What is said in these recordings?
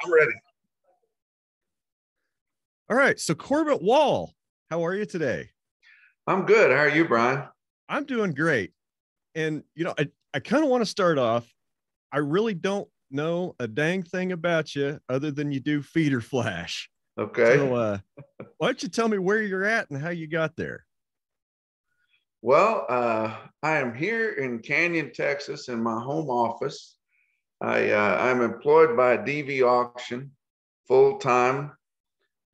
I'm ready. All right. So Corbitt Wall, how are you today? I'm good. How are you, Brian? I'm doing great. And, I kind of want to start off. I really don't know a dang thing about you other than you do feeder flash. Okay. So why don't you tell me where you're at and how you got there? Well, I am here in Canyon, Texas, in my home office. I'm employed by DV Auction full time.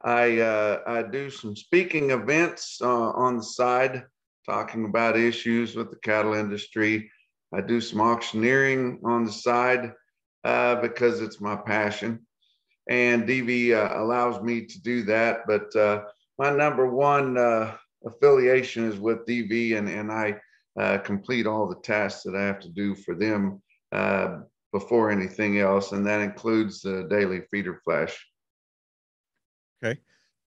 I do some speaking events on the side, talking about issues with the cattle industry. I do some auctioneering on the side because it's my passion, and DV allows me to do that. But my number one affiliation is with DV, and I complete all the tasks that I have to do for them before anything else, and that includes the daily feeder flash. Okay.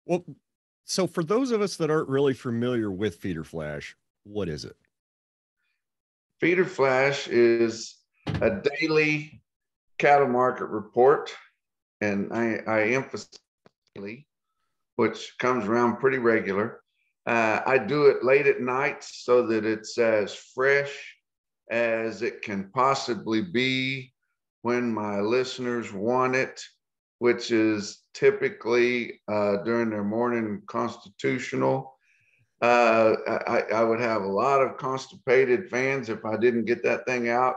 Well, so for those of us that aren't really familiar with feeder flash, what is it? Feeder flash is a daily cattle market report, and I emphasize daily, which comes around pretty regular. I do it late at night so that it's as fresh as it can possibly be when my listeners want it, which is typically during their morning constitutional. I would have a lot of constipated fans if I didn't get that thing out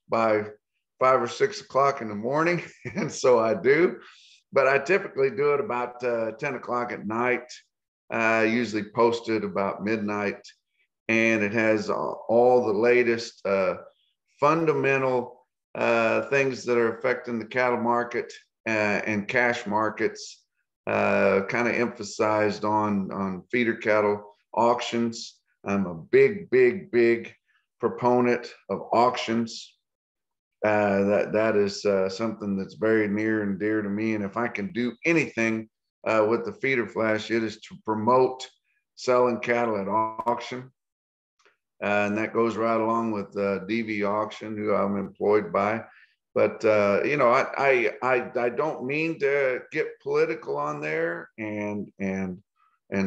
by 5 or 6 o'clock in the morning. And so I do, but I typically do it about 10 o'clock at night. Usually posted about midnight, and it has all the latest fundamental things that are affecting the cattle market and cash markets, kind of emphasized on feeder cattle auctions. I'm a big proponent of auctions. That is something that's very near and dear to me. And if I can do anything with the feeder flash, it is to promote selling cattle at auction. And that goes right along with DV Auction, who I'm employed by. But I don't mean to get political on there and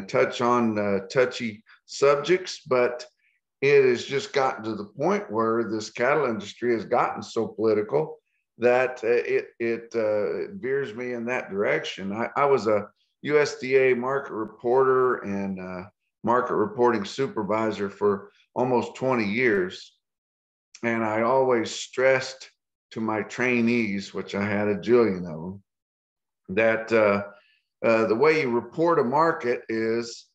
touch on touchy subjects, but it has just gotten to the point where this cattle industry has gotten so political that it veers me in that direction. I was a USDA market reporter and market reporting supervisor for almost 20 years. And I always stressed to my trainees, which I had a jillion of them, that the way you report a market is,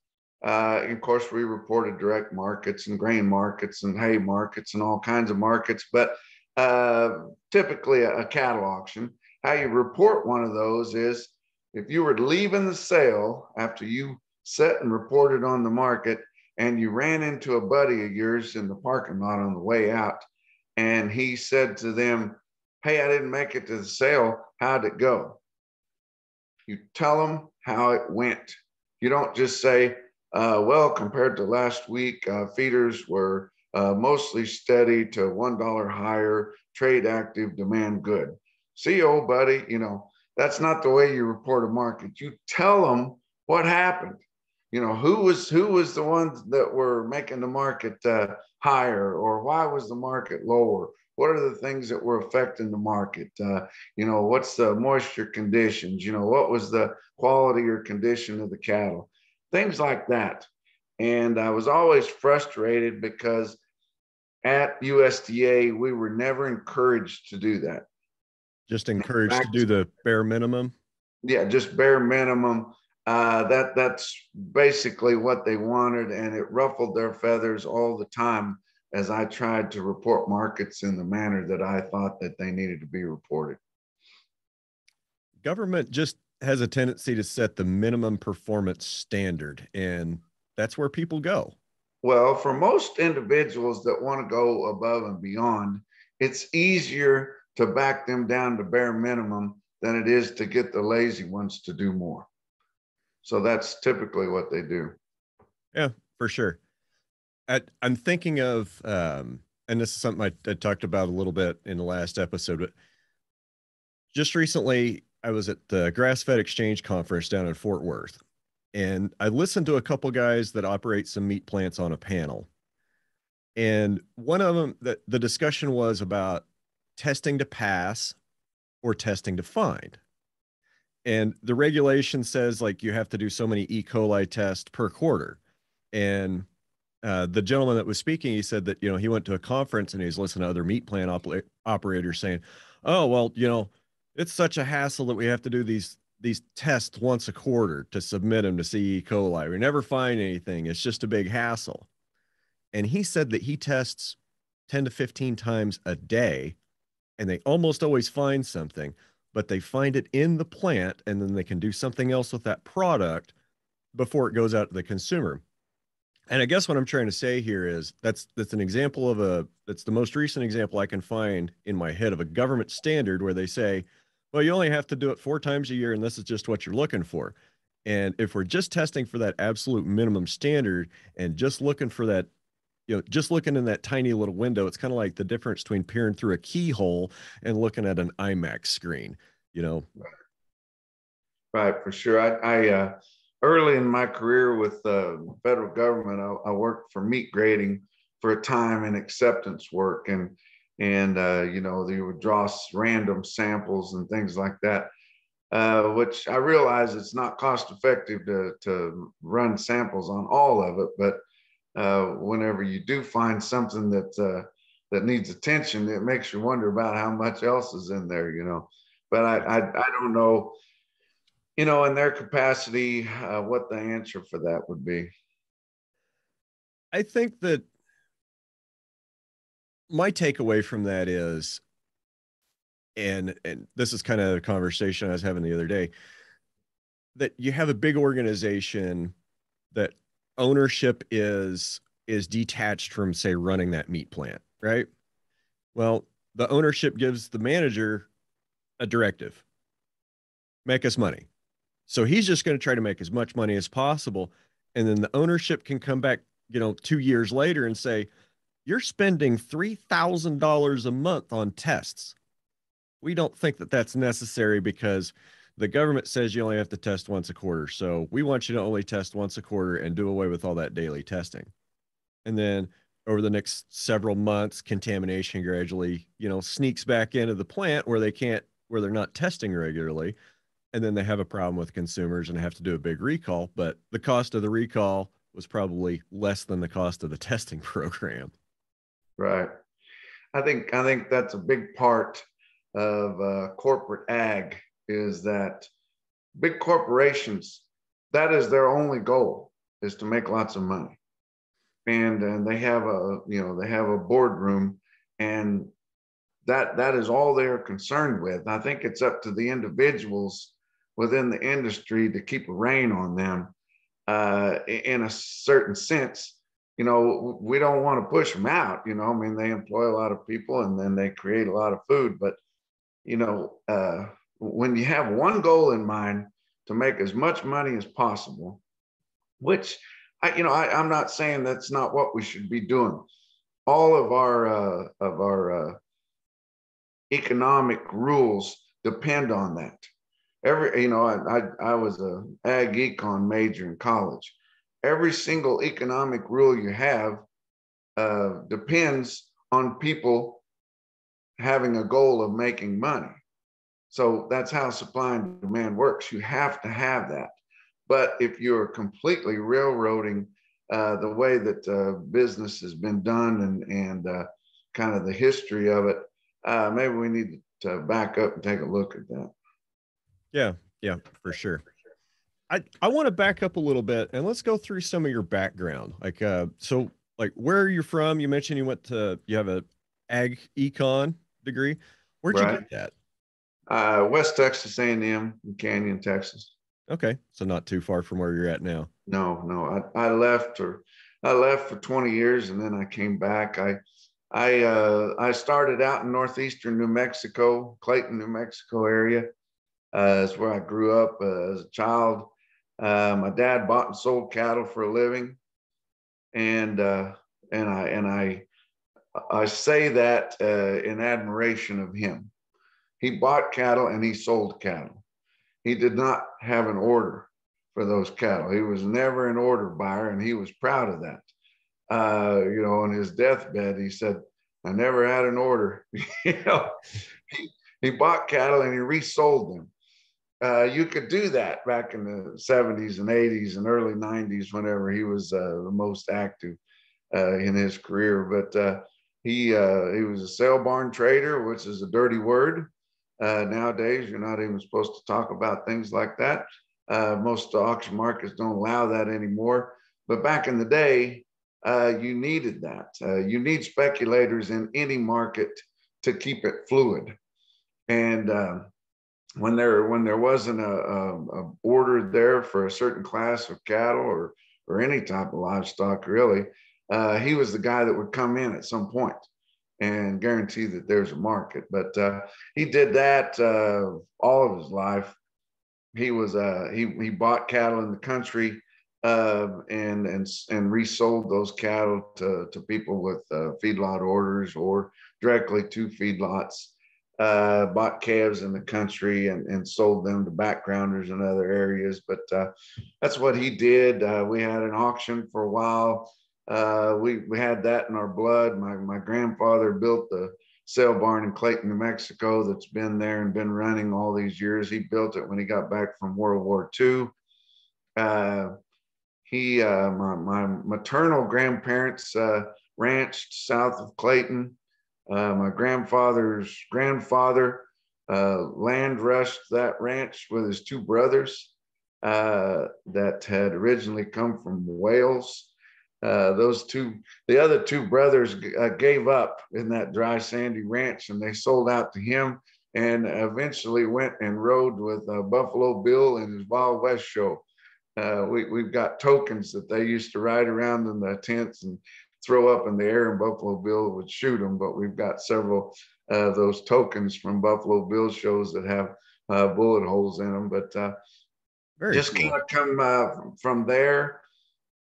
of course, we reported direct markets and grain markets and hay markets and all kinds of markets, but typically a cattle auction. How you report one of those is if you were leaving the sale after you set and reported on the market, and you ran into a buddy of yours in the parking lot on the way out, and he said to them, "Hey, I didn't make it to the sale. How'd it go?" You tell them how it went. You don't just say, well, compared to last week, feeders were mostly steady to $1 higher, trade active, demand good. See, old buddy, that's not the way you report a market. You tell them what happened. Who was the ones that were making the market higher, or why was the market lower? What are the things that were affecting the market? What's the moisture conditions? What was the quality or condition of the cattle? Things like that. And I was always frustrated because at USDA, we were never encouraged to do that. Just encouraged to do the bare minimum? Yeah, just bare minimum. That's basically what they wanted, and it ruffled their feathers all the time as I tried to report markets in the manner that I thought that they needed to be reported. Government just has a tendency to set the minimum performance standard, and that's where people go. Well, for most individuals that want to go above and beyond, it's easier to back them down to bare minimum than it is to get the lazy ones to do more. So that's typically what they do. Yeah, for sure. I'm thinking of, and this is something I talked about a little bit in the last episode, but just recently, I was at the Grass-Fed Exchange Conference down in Fort Worth, and I listened to a couple guys that operate some meat plants on a panel. And one of them, the discussion was about testing to pass or testing to find. And the regulation says like you have to do so many E. coli tests per quarter. And the gentleman that was speaking, he said that, he went to a conference and he's listening to other meat plant operators saying, oh, well, it's such a hassle that we have to do these tests once a quarter to submit them to see E. coli. We never find anything. It's just a big hassle. And he said that he tests 10 to 15 times a day and they almost always find something, but they find it in the plant and then they can do something else with that product before it goes out to the consumer. And I guess what I'm trying to say here is that's an example of that's the most recent example I can find in my head of a government standard where they say, well, you only have to do it 4 times a year and this is just what you're looking for. And if we're just testing for that absolute minimum standard and just looking for that, just looking in that tiny little window, it's kind of like the difference between peering through a keyhole and looking at an IMAX screen, Right, for sure. I early in my career with the federal government, I worked for meat grading for a time in acceptance work, and they would draw random samples and things like that, which I realize it's not cost effective to run samples on all of it, but whenever you do find something that needs attention, it makes you wonder about how much else is in there, But I don't know, in their capacity, what the answer for that would be. I think that my takeaway from that is, and this is kind of a conversation I was having the other day, that you have a big organization that ownership is detached from, say, running that meat plant, right? Well, the ownership gives the manager a directive: make us money. So he's just going to try to make as much money as possible. And then the ownership can come back, 2 years later and say, you're spending $3,000 a month on tests. We don't think that that's necessary because the government says you only have to test once a quarter. So we want you to only test once a quarter and do away with all that daily testing. And then over the next several months, contamination gradually, sneaks back into the plant where they're not testing regularly. And then they have a problem with consumers and have to do a big recall. But the cost of the recall was probably less than the cost of the testing program. Right. I think that's a big part of corporate ag, is that big corporations, that is their only goal, is to make lots of money. And they have a boardroom, and that is all they're concerned with. I think it's up to the individuals within the industry to keep a rein on them, in a certain sense. We don't want to push them out. They employ a lot of people and then they create a lot of food. But, when you have one goal in mind, to make as much money as possible, which I'm not saying that's not what we should be doing. All of our economic rules depend on that. I was a ag econ major in college. Every single economic rule you have depends on people having a goal of making money. So that's how supply and demand works. You have to have that. But if you're completely railroading the way that business has been done and kind of the history of it, maybe we need to back up and take a look at that. Yeah, for sure. I want to back up a little bit and let's go through some of your background. So where are you from? You mentioned you have a ag econ degree. Where'd you get that? West Texas A&M in Canyon, Texas. Okay, so not too far from where you're at now. No. I left for 20 years and then I came back. I started out in northeastern New Mexico, Clayton, New Mexico area. That's where I grew up as a child. My dad bought and sold cattle for a living, and I say that in admiration of him. He bought cattle and he sold cattle. He did not have an order for those cattle. He was never an order buyer, and he was proud of that. On his deathbed, he said, "I never had an order." you know, he bought cattle and he resold them. You could do that back in the 70s and 80s and early 90s, whenever he was the most active in his career. But he was a sale barn trader, which is a dirty word. Nowadays, you're not even supposed to talk about things like that. Most auction markets don't allow that anymore. But back in the day, you needed that. You need speculators in any market to keep it fluid. And when there wasn't a order there for a certain class of cattle or any type of livestock, really, he was the guy that would come in at some point and guarantee that there's a market. But he did that all of his life. He was he bought cattle in the country and resold those cattle to people with feedlot orders or directly to feedlots. Bought calves in the country and sold them to backgrounders in other areas. But that's what he did. We had an auction for a while. We had that in our blood. My grandfather built the sale barn in Clayton, New Mexico, that's been there and been running all these years. He built it when he got back from World War II. My maternal grandparents ranched south of Clayton. My grandfather's grandfather land rushed that ranch with his two brothers that had originally come from Wales. The other two brothers gave up in that dry, sandy ranch, and they sold out to him, and eventually went and rode with Buffalo Bill in his Wild West show. We've got tokens that they used to ride around in the tents and throw up in the air, and Buffalo Bill would shoot them. But we've got several of those tokens from Buffalo Bill shows that have bullet holes in them. But just cool. Kind of come from there.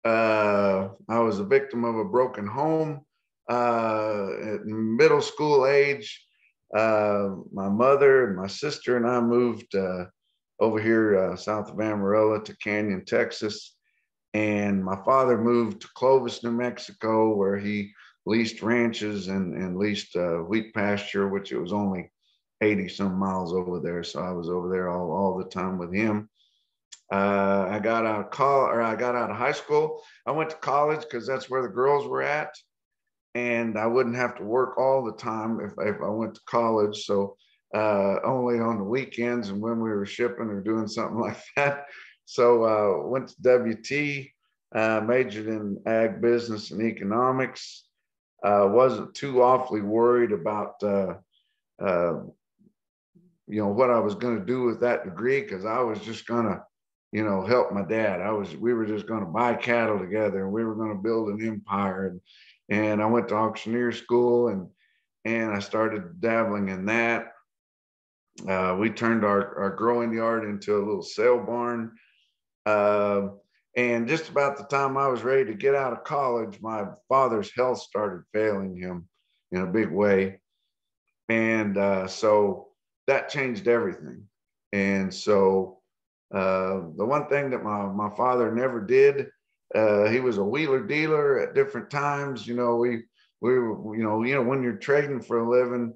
I was a victim of a broken home at middle school age. My mother and my sister and I moved over here south of Amarillo to Canyon, Texas. And my father moved to Clovis, New Mexico, where he leased ranches and leased wheat pasture, which it was only 80 some miles over there. So I was over there all the time with him. I got out of high school. I went to college because that's where the girls were at, and I wouldn't have to work all the time if I went to college. So only on the weekends and when we were shipping or doing something like that. So went to WT, majored in ag business and economics. Wasn't too awfully worried about what I was going to do with that degree, because I was just going to help my dad. We were just going to buy cattle together, and we were going to build an empire. And I went to auctioneer school and I started dabbling in that. We turned our growing yard into a little sale barn. And just about the time I was ready to get out of college, my father's health started failing him in a big way. And so that changed everything. And so the one thing that my father never did, he was a wheeler dealer at different times. We were, when you're trading for a living,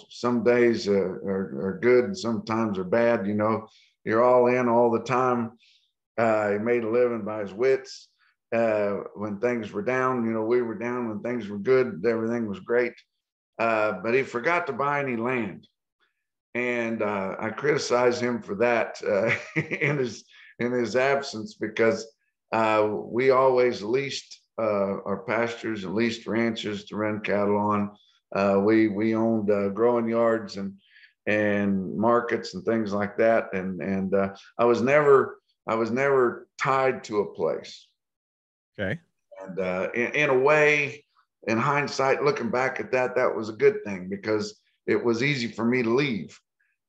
some days are good and sometimes are bad. You're all in all the time. He made a living by his wits. When things were down, we were down. When things were good, everything was great. But he forgot to buy any land. And I criticize him for that in his absence, because we always leased our pastures and leased ranches to run cattle on. We owned growing yards and markets and things like that. And I was never tied to a place. Okay. And in a way, in hindsight, looking back at that was a good thing, because it was easy for me to leave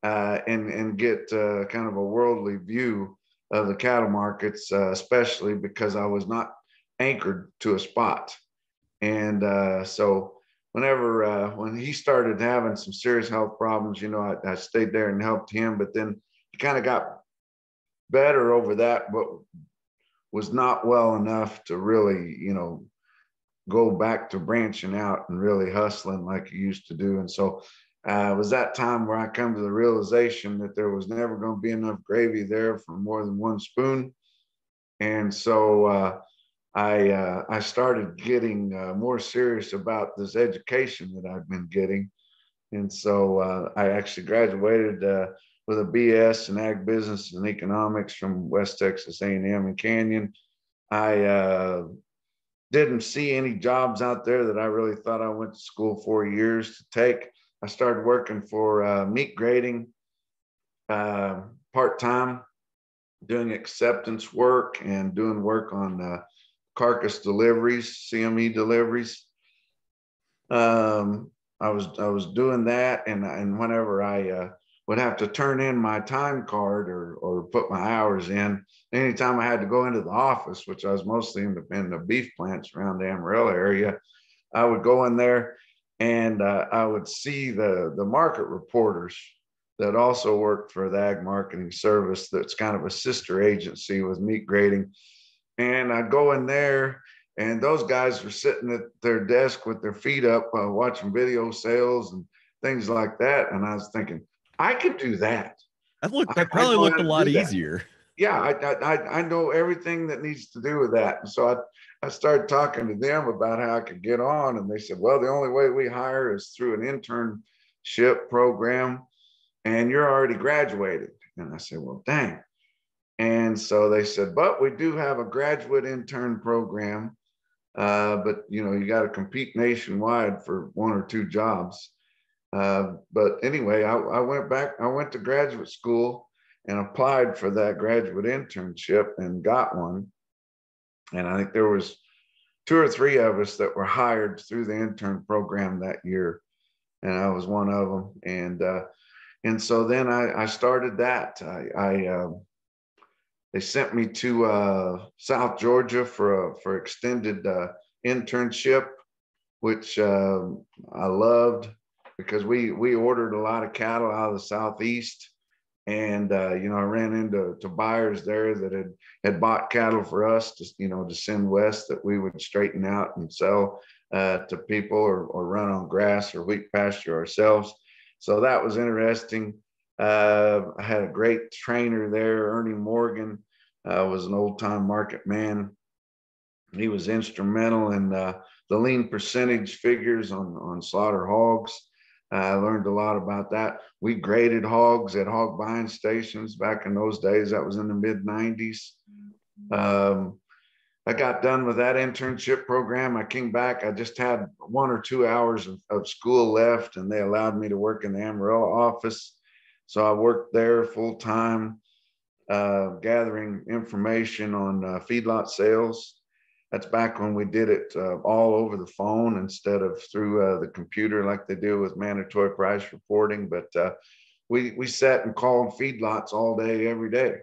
and get kind of a worldly view of the cattle markets, especially because I was not anchored to a spot. And so when he started having some serious health problems, I stayed there and helped him, but then he kind of got better over that, but was not well enough to really, go back to branching out and really hustling like he used to do. And so it was that time where I come to the realization that there was never going to be enough gravy there for more than one spoon. And so I started getting more serious about this education that I've been getting. And so I actually graduated with a BS in ag business and economics from West Texas A&M in Canyon. I didn't see any jobs out there that I really thought I went to school 4 years to take. I started working for meat grading part-time, doing acceptance work and doing work on carcass deliveries, CME deliveries. I was doing that, and whenever I would have to turn in my time card or put my hours in, anytime I had to go into the office, which I was mostly in the beef plants around the Amarillo area, I would go in there and I would see the market reporters that also worked for the ag marketing service. That's kind of a sister agency with meat grading. And I'd go in there, and those guys were sitting at their desk with their feet up, watching video sales and things like that. And I was thinking, I could do that. That probably looked a lot easier. Yeah, I know everything that needs to do with that. And so I started talking to them about how I could get on. And they said, well, the only way we hire is through an internship program, and you're already graduated. And I said, well, dang. And so they said, but we do have a graduate intern program, but you got to compete nationwide for one or two jobs. But anyway, I went to graduate school and applied for that graduate internship and got one. And I think there was 2 or 3 of us that were hired through the intern program that year, and I was one of them. And so then I started that. They sent me to South Georgia for extended internship, which I loved, because we ordered a lot of cattle out of the Southeast. And, I ran into buyers there that had bought cattle for us to send west, that we would straighten out and sell to people or run on grass or wheat pasture ourselves. So that was interesting. I had a great trainer there, Ernie Morgan, was an old time market man. He was instrumental in the lean percentage figures on slaughter hogs. I learned a lot about that. We graded hogs at hog buying stations back in those days. That was in the mid 90s. I got done with that internship program. I came back. I just had 1 or 2 hours of school left, and they allowed me to work in the Amarillo office. So I worked there full time, gathering information on feedlot sales. That's back when we did it all over the phone instead of through the computer like they do with mandatory price reporting. But we sat and called feedlots all day, every day,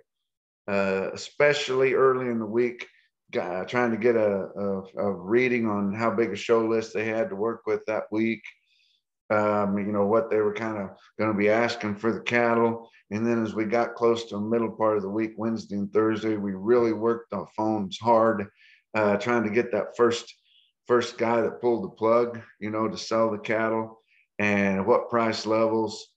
especially early in the week, trying to get a reading on how big a show list they had to work with that week. What they were kind of going to be asking for the cattle. And then as we got close to the middle part of the week, Wednesday and Thursday, we really worked on phones hard, trying to get that first guy that pulled the plug, to sell the cattle and what price levels.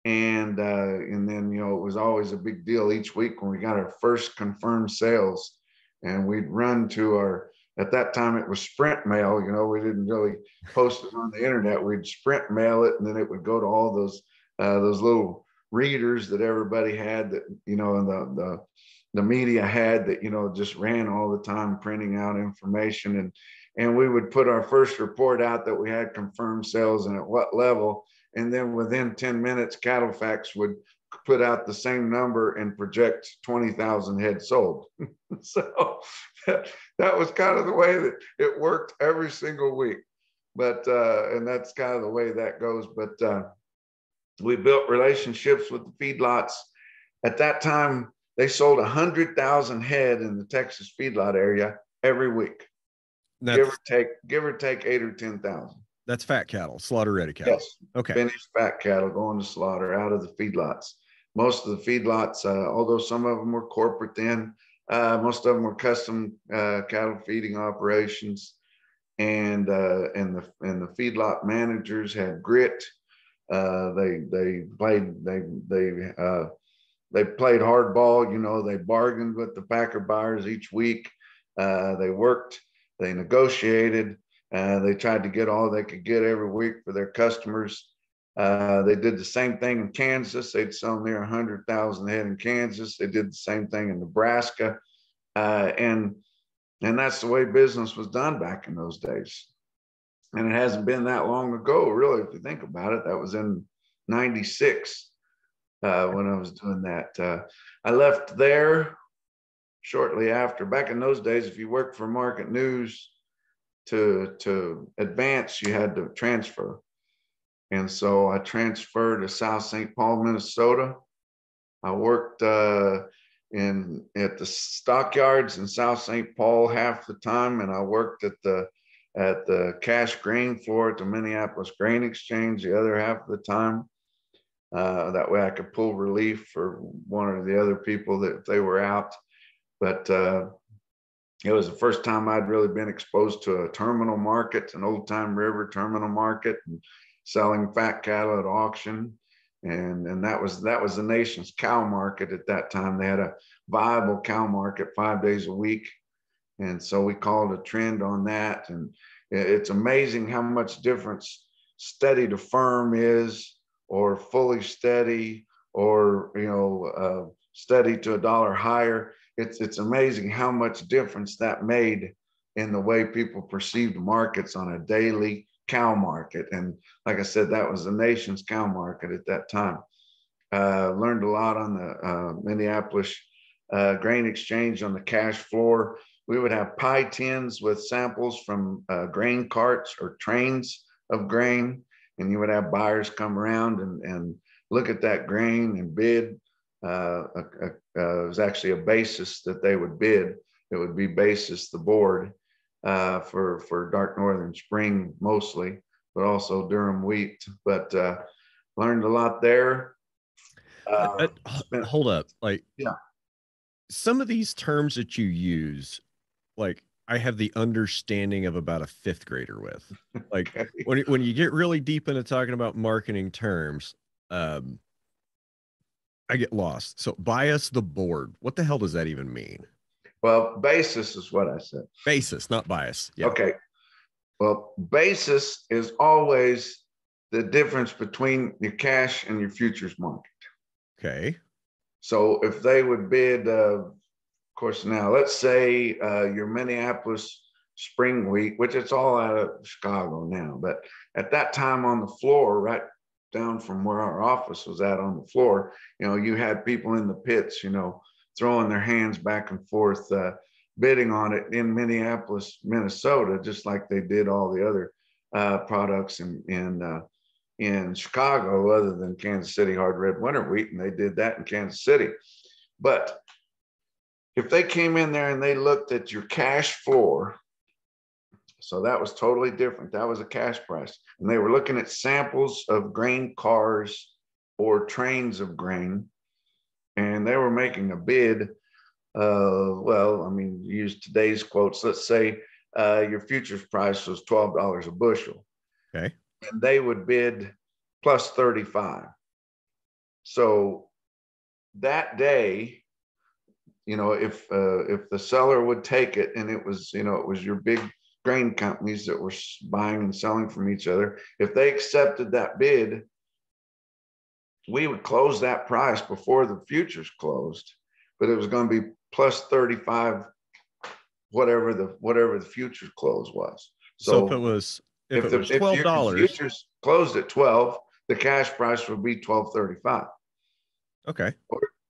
And then, it was always a big deal each week when we got our first confirmed sales, and we'd run to at that time it was Sprint mail. We didn't really post it on the internet. We'd Sprint mail it, and then it would go to all those little readers that everybody had, that, and the media had, that, just ran all the time printing out information. And we would put our first report out that we had confirmed sales and at what level. And then within 10 minutes, CattleFax would put out the same number and project 20,000 head sold. So that was kind of the way that it worked every single week. But, and that's kind of the way that goes. But we built relationships with the feedlots. At that time, they sold 100,000 head in the Texas feedlot area every week. Give or take 8 or 10,000. That's fat cattle, slaughter ready cattle. Yes, Okay. finished fat cattle going to slaughter out of the feedlots. Most of the feedlots, although some of them were corporate then, most of them were custom cattle feeding operations, and the feedlot managers had grit. They played hardball. You know, they bargained with the packer buyers each week. They worked, they negotiated, they tried to get all they could get every week for their customers. They did the same thing in Kansas. They'd sell near 100,000 head in Kansas. They did the same thing in Nebraska, and that's the way business was done back in those days. And it hasn't been that long ago, really, if you think about it. That was in '96 when I was doing that. I left there shortly after. Back in those days, if you worked for Market News, to advance, you had to transfer. And so I transferred to South St. Paul, Minnesota. I worked at the stockyards in South St. Paul half the time, and I worked at the cash grain floor at the Minneapolis Grain Exchange the other half of the time. That way I could pull relief for one or the other people that if they were out. But it was the first time I'd really been exposed to a terminal market, an old time river terminal market, and selling fat cattle at auction. And that was the nation's cow market at that time. They had a viable cow market 5 days a week. And so we called a trend on that. And it's amazing how much difference steady to firm is, or fully steady, or steady to $1 higher. It's amazing how much difference that made in the way people perceived markets on a daily cow market. And like I said, that was the nation's cow market at that time. Learned a lot on the Minneapolis Grain Exchange on the cash floor. We would have pie tins with samples from grain carts or trains of grain, and you would have buyers come around and look at that grain and bid. It was actually a basis that they would bid. It would be basis the board for dark northern spring mostly, but also Durham wheat. But learned a lot there. Hold up, like, yeah, some of these terms that you use, like, I have the understanding of about a fifth grader with. Like, okay. when you get really deep into talking about marketing terms, I get lost. So bias the board. What the hell does that even mean? Well, basis is what I said. Basis, not bias. Yeah. Okay. Well, basis is always the difference between your cash and your futures market. Okay. So if they would bid, of course, now let's say your Minneapolis spring wheat, which it's all out of Chicago now, but at that time on the floor, right down from where our office was at on the floor, you had people in the pits, throwing their hands back and forth, bidding on it in Minneapolis, Minnesota, just like they did all the other products in Chicago, other than Kansas City hard red winter wheat, and they did that in Kansas City. But if they came in there and they looked at your cash floor, so that was totally different. That was a cash price. And they were looking at samples of grain cars or trains of grain, and they were making a bid. Use today's quotes. Let's say your futures price was $12 a bushel. Okay. And they would bid plus 35. So that day, if the seller would take it, and it was your big grain companies that were buying and selling from each other, if they accepted that bid, we would close that price before the futures closed, but it was going to be plus 35, whatever the futures close was. So if it was $12, if futures closed at 12, the cash price would be 12.35. Okay.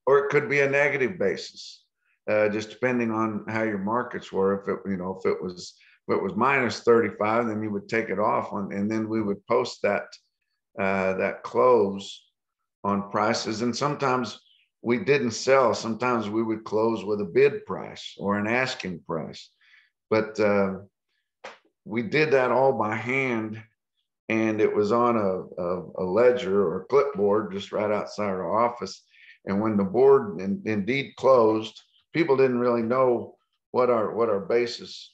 Or it could be a negative basis, just depending on how your markets were. If it was minus 35, then you would take it off and then we would post that close on prices. And sometimes we didn't sell. Sometimes we would close with a bid price or an asking price. But we did that all by hand and it was on a ledger or a clipboard just right outside our office. And when the board indeed closed, people didn't really know what our basis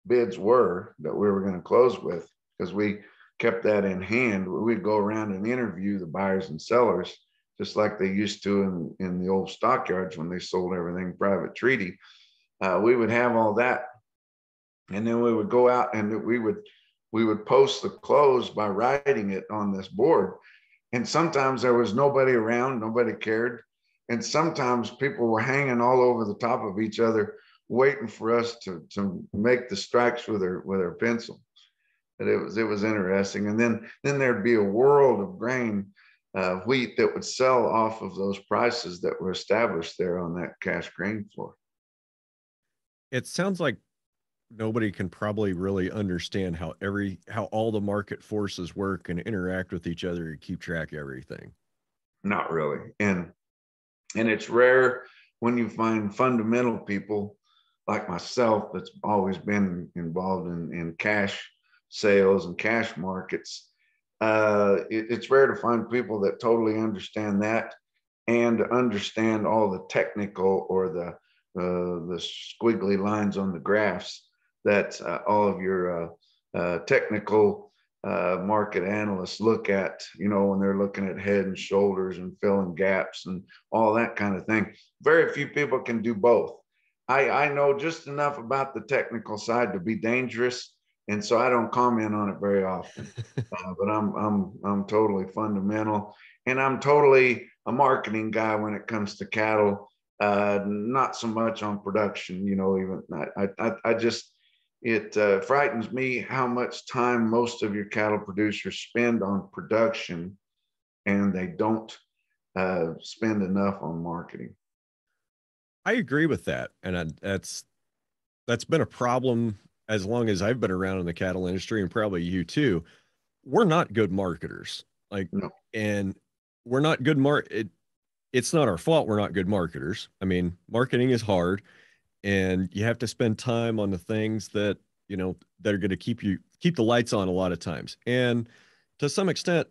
bids were that we were going to close with, because we kept that in hand. We'd go around and interview the buyers and sellers just like they used to in the old stockyards when they sold everything private treaty. We would have all that, and then we would go out and we would post the close by writing it on this board. And sometimes there was nobody around, nobody cared. And sometimes people were hanging all over the top of each other, waiting for us to make the strikes with their pencil. And it was interesting. And then there'd be a world of grain, wheat that would sell off of those prices that were established there on that cash grain floor. It sounds like nobody can probably really understand how all the market forces work and interact with each other and keep track of everything. Not really. And it's rare when you find fundamental people like myself that's always been involved in cash sales and cash markets. It's rare to find people that totally understand that and understand all the technical or the squiggly lines on the graphs that all of your technical market analysts look at, when they're looking at head and shoulders and filling gaps and all that kind of thing. Very few people can do both. I know just enough about the technical side to be dangerous, and so I don't comment on it very often. But I'm totally fundamental, and I'm totally a marketing guy when it comes to cattle. Not so much on production. Even I just it frightens me how much time most of your cattle producers spend on production, and they don't spend enough on marketing. I agree with that, and that's been a problem as long as I've been around in the cattle industry, and probably you too. We're not good marketers, No. and we're not good it's not our fault we're not good marketers. I mean, marketing is hard, and you have to spend time on the things that that are going to keep the lights on a lot of times, and to some extent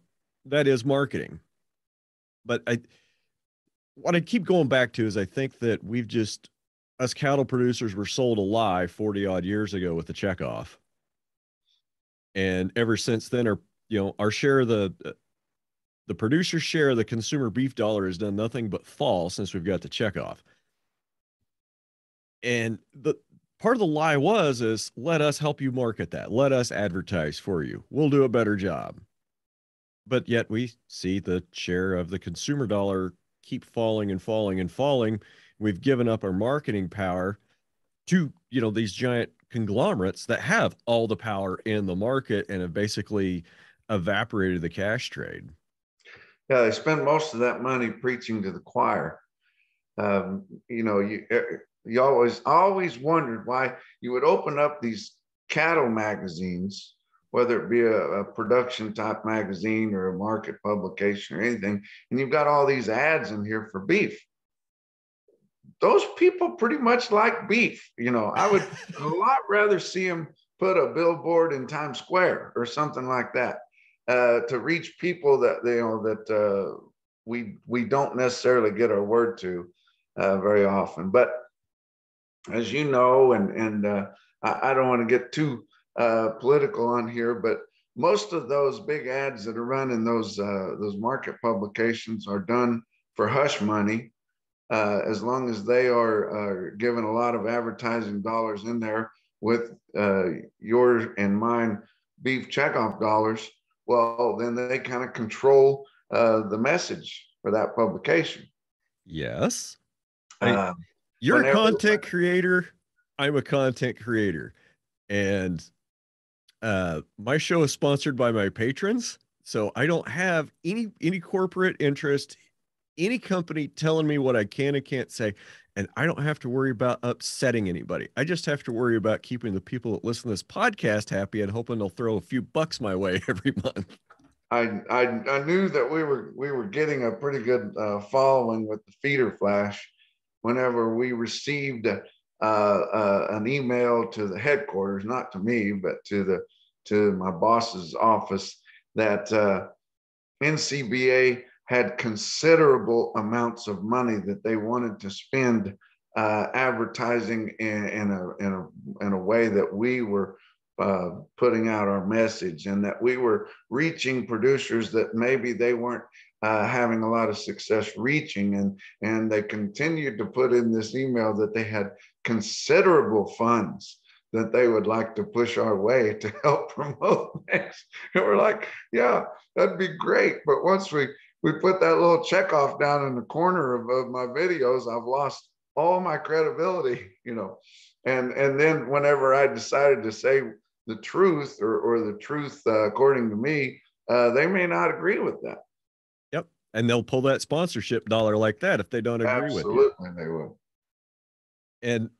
that is marketing. But what I keep going back to is I think that us cattle producers were sold a lie 40 odd years ago with the checkoff. And ever since then, our share of the producer's share of the consumer beef dollar has done nothing but fall since we've got the checkoff. And the part of the lie is let us help you market that. Let us advertise for you. We'll do a better job. But yet we see the share of the consumer dollar keep falling and falling and falling. We've given up our marketing power to, these giant conglomerates that have all the power in the market and have basically evaporated the cash trade. Yeah, they spend most of that money preaching to the choir. You always wondered why you would open up these cattle magazines, whether it be a production type magazine or a market publication or anything, and you've got all these ads in here for beef. Those people pretty much like beef. I would a lot rather see them put a billboard in Times Square or something like that to reach people that we don't necessarily get our word to very often. But as you know, and I don't want to get too political on here, but most of those big ads that are run in those market publications are done for hush money. As long as they are given a lot of advertising dollars in there with your and mine beef checkoff dollars, well, then they kind of control the message for that publication. Yes. You're a content creator. I'm a content creator. And my show is sponsored by my patrons. So I don't have any corporate interest, any company telling me what I can and can't say. And I don't have to worry about upsetting anybody. I just have to worry about keeping the people that listen to this podcast happy and hoping they'll throw a few bucks my way every month. I knew that we were getting a pretty good following with the feeder flash whenever we received an email to the headquarters, not to me, but to my boss's office, that NCBA had considerable amounts of money that they wanted to spend advertising in a way that we were putting out our message, and that we were reaching producers that maybe they weren't having a lot of success reaching. And they continued to put in this email that they had considerable funds that they would like to push our way to help promote things. And we're like, yeah, that'd be great. But once we put that little check off down in the corner of my videos, I've lost all my credibility, you know. And then whenever I decided to say the truth, or the truth according to me, they may not agree with that. Yep. And they'll pull that sponsorship dollar like that if they don't agree with you. Absolutely, they will. And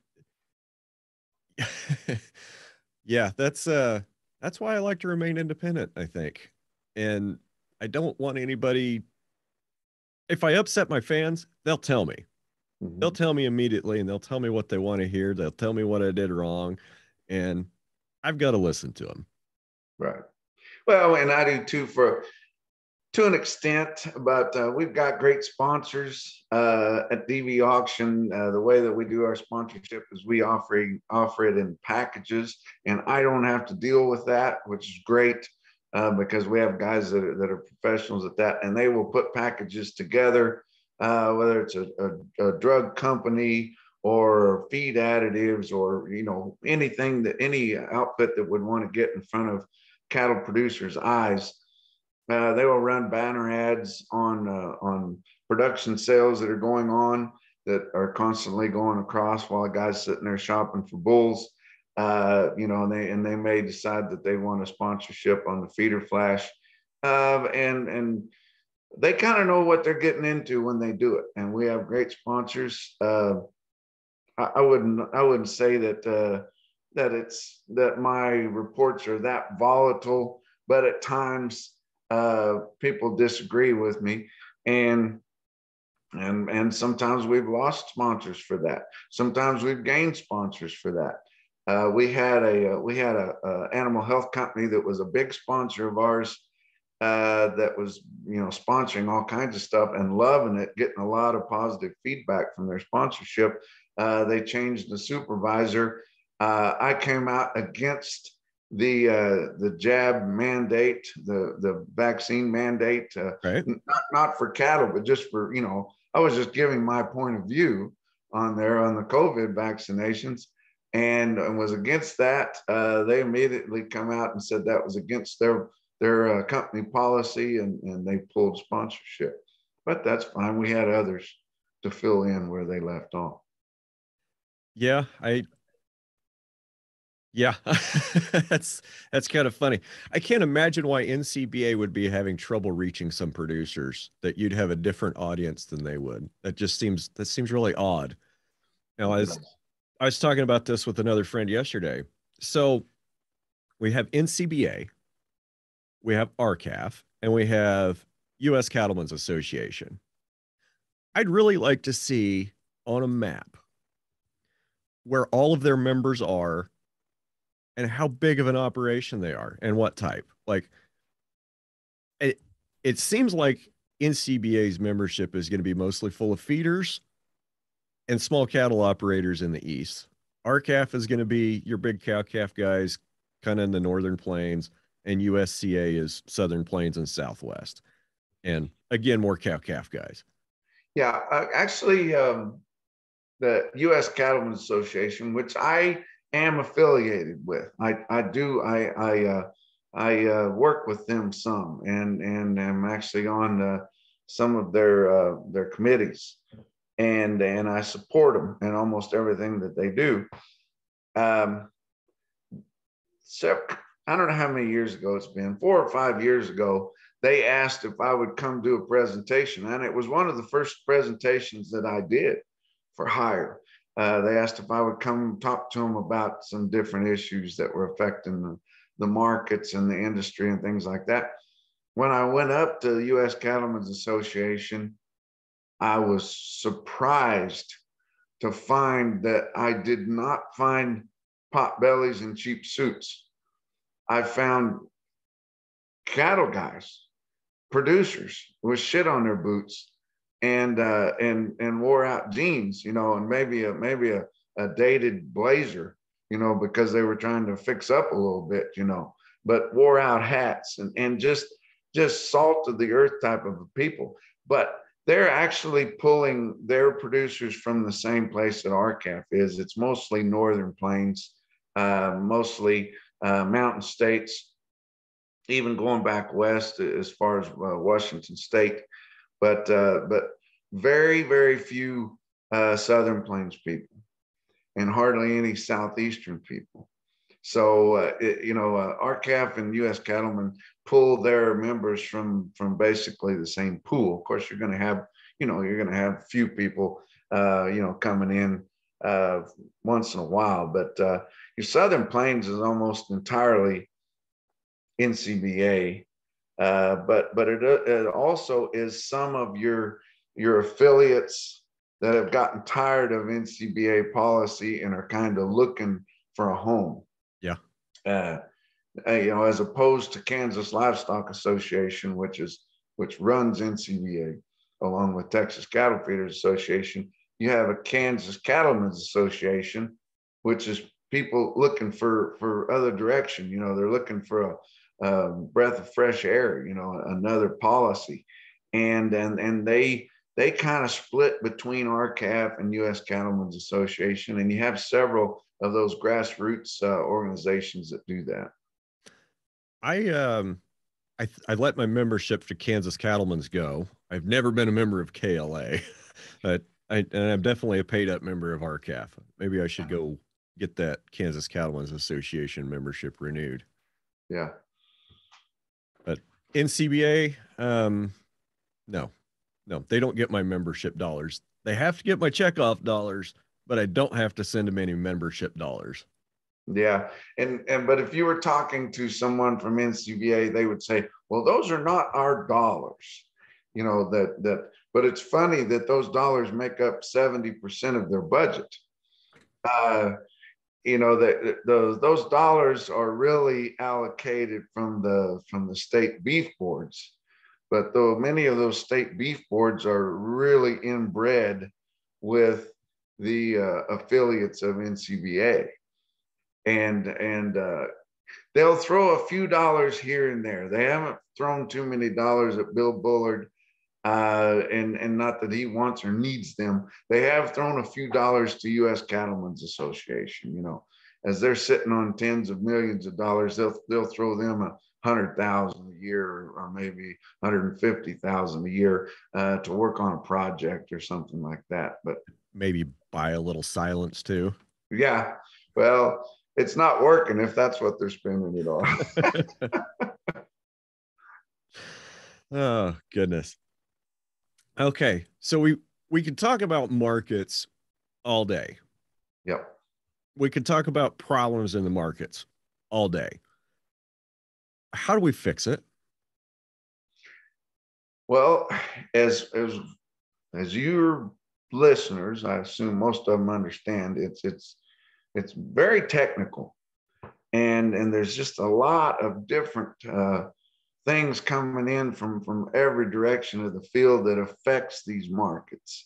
yeah, that's why I like to remain independent, I think. And I don't want anybody, if I upset my fans, they'll tell me. Mm-hmm. They'll tell me immediately, and they'll tell me what they want to hear. They'll tell me what I did wrong, and I've got to listen to them. Right. Well, and I do too, to an extent, but we've got great sponsors at DV Auction. The way that we do our sponsorship is we offer it in packages, and I don't have to deal with that, which is great because we have guys that are professionals at that, and they will put packages together, whether it's a drug company or feed additives, or, you know, anything that any outfit that would want to get in front of cattle producers' eyes. They will run banner ads on production sales that are going on, that are constantly going across while a guy's sitting there shopping for bulls. You know, and they may decide that they want a sponsorship on the feeder flash, and they kind of know what they're getting into when they do it. And we have great sponsors. I wouldn't say that that my reports are that volatile, but at times people disagree with me, and sometimes we've lost sponsors for that. Sometimes we've gained sponsors for that. We had a animal health company that was a big sponsor of ours, that was, you know, sponsoring all kinds of stuff and loving it, getting a lot of positive feedback from their sponsorship. They changed the supervisor. I came out against the jab mandate, the vaccine mandate, right? Not for cattle, but just for, you know, I was just giving my point of view on the COVID vaccinations, and was against that. They immediately come out and said that was against their company policy, and they pulled sponsorship. But that's fine. We had others to fill in where they left off. Yeah, yeah, that's kind of funny. I can't imagine why NCBA would be having trouble reaching some producers, that you'd have a different audience than they would. That seems really odd. Now, I was talking about this with another friend yesterday. So we have NCBA, we have RCAF, and we have U.S. Cattlemen's Association. I'd really like to see on a map where all of their members are and how big of an operation they are and what type. Like, it seems like NCBA's membership is going to be mostly full of feeders and small cattle operators in the east. RCAF is going to be your big cow-calf guys kind of in the northern plains, and USCA is southern plains and southwest. And again, more cow-calf guys. Yeah, actually, the U.S. Cattlemen's Association, which I am affiliated with, I work with them some, and I'm actually on some of their committees, and I support them in almost everything that they do. So I don't know how many years ago it's been, 4 or 5 years ago, they asked if I would come do a presentation. And it was one of the first presentations that I did for hire. They asked if I would come talk to them about some different issues that were affecting the markets and the industry and things like that. When I went up to the U.S. Cattlemen's Association, I was surprised to find that I did not find pot bellies and cheap suits. I found cattle guys, producers with shit on their boots and wore out jeans, you know, and maybe a dated blazer, you know, because they were trying to fix up a little bit, you know, but wore out hats and just salt of the earth type of people. But they're actually pulling their producers from the same place that RCAF is. It's mostly Northern Plains, mostly mountain states, even going back west as far as Washington State, but very, very few Southern Plains people and hardly any Southeastern people. So, RCAF and U.S. Cattlemen pull their members from basically the same pool. Of course, you're going to have, a few people, coming in once in a while, but your Southern Plains is almost entirely NCBA. But it also is some of your affiliates that have gotten tired of NCBA policy and are kind of looking for a home. Yeah. As opposed to Kansas Livestock Association, which runs NCBA along with Texas Cattle Feeders Association, you have a Kansas Cattlemen's Association, which is people looking for other direction. You know, they're looking for a breath of fresh air, you know, another policy. And they kind of split between RCAF and U.S. Cattlemen's Association. And you have several of those grassroots organizations that do that. I let my membership to Kansas Cattlemen's go. I've never been a member of KLA, but I'm definitely a paid up member of RCAF. Maybe I should go get that Kansas Cattlemen's Association membership renewed. Yeah. But NCBA, no, they don't get my membership dollars. They have to get my checkoff dollars, but I don't have to send them any membership dollars. Yeah. But if you were talking to someone from NCBA, they would say, well, those are not our dollars. You know, but it's funny that those dollars make up 70% of their budget. Those dollars are really allocated from the state beef boards, but though many of those state beef boards are really inbred with the affiliates of NCBA, and they'll throw a few dollars here and there. They haven't thrown too many dollars at Bill Bullard, and not that he wants or needs them. They have thrown a few dollars to U.S. Cattlemen's Association. You know, as they're sitting on tens of millions of dollars, they'll throw them $100,000 a year or maybe $150,000 a year to work on a project or something like that. But maybe buy a little silence too. Yeah, well, it's not working if that's what they're spending it on. Oh, goodness. Okay, so we could talk about markets all day. Yep. We could talk about problems in the markets all day. How do we fix it? Well, as your listeners, I assume most of them understand, it's very technical, and there's just a lot of different things coming in from every direction of the field that affects these markets.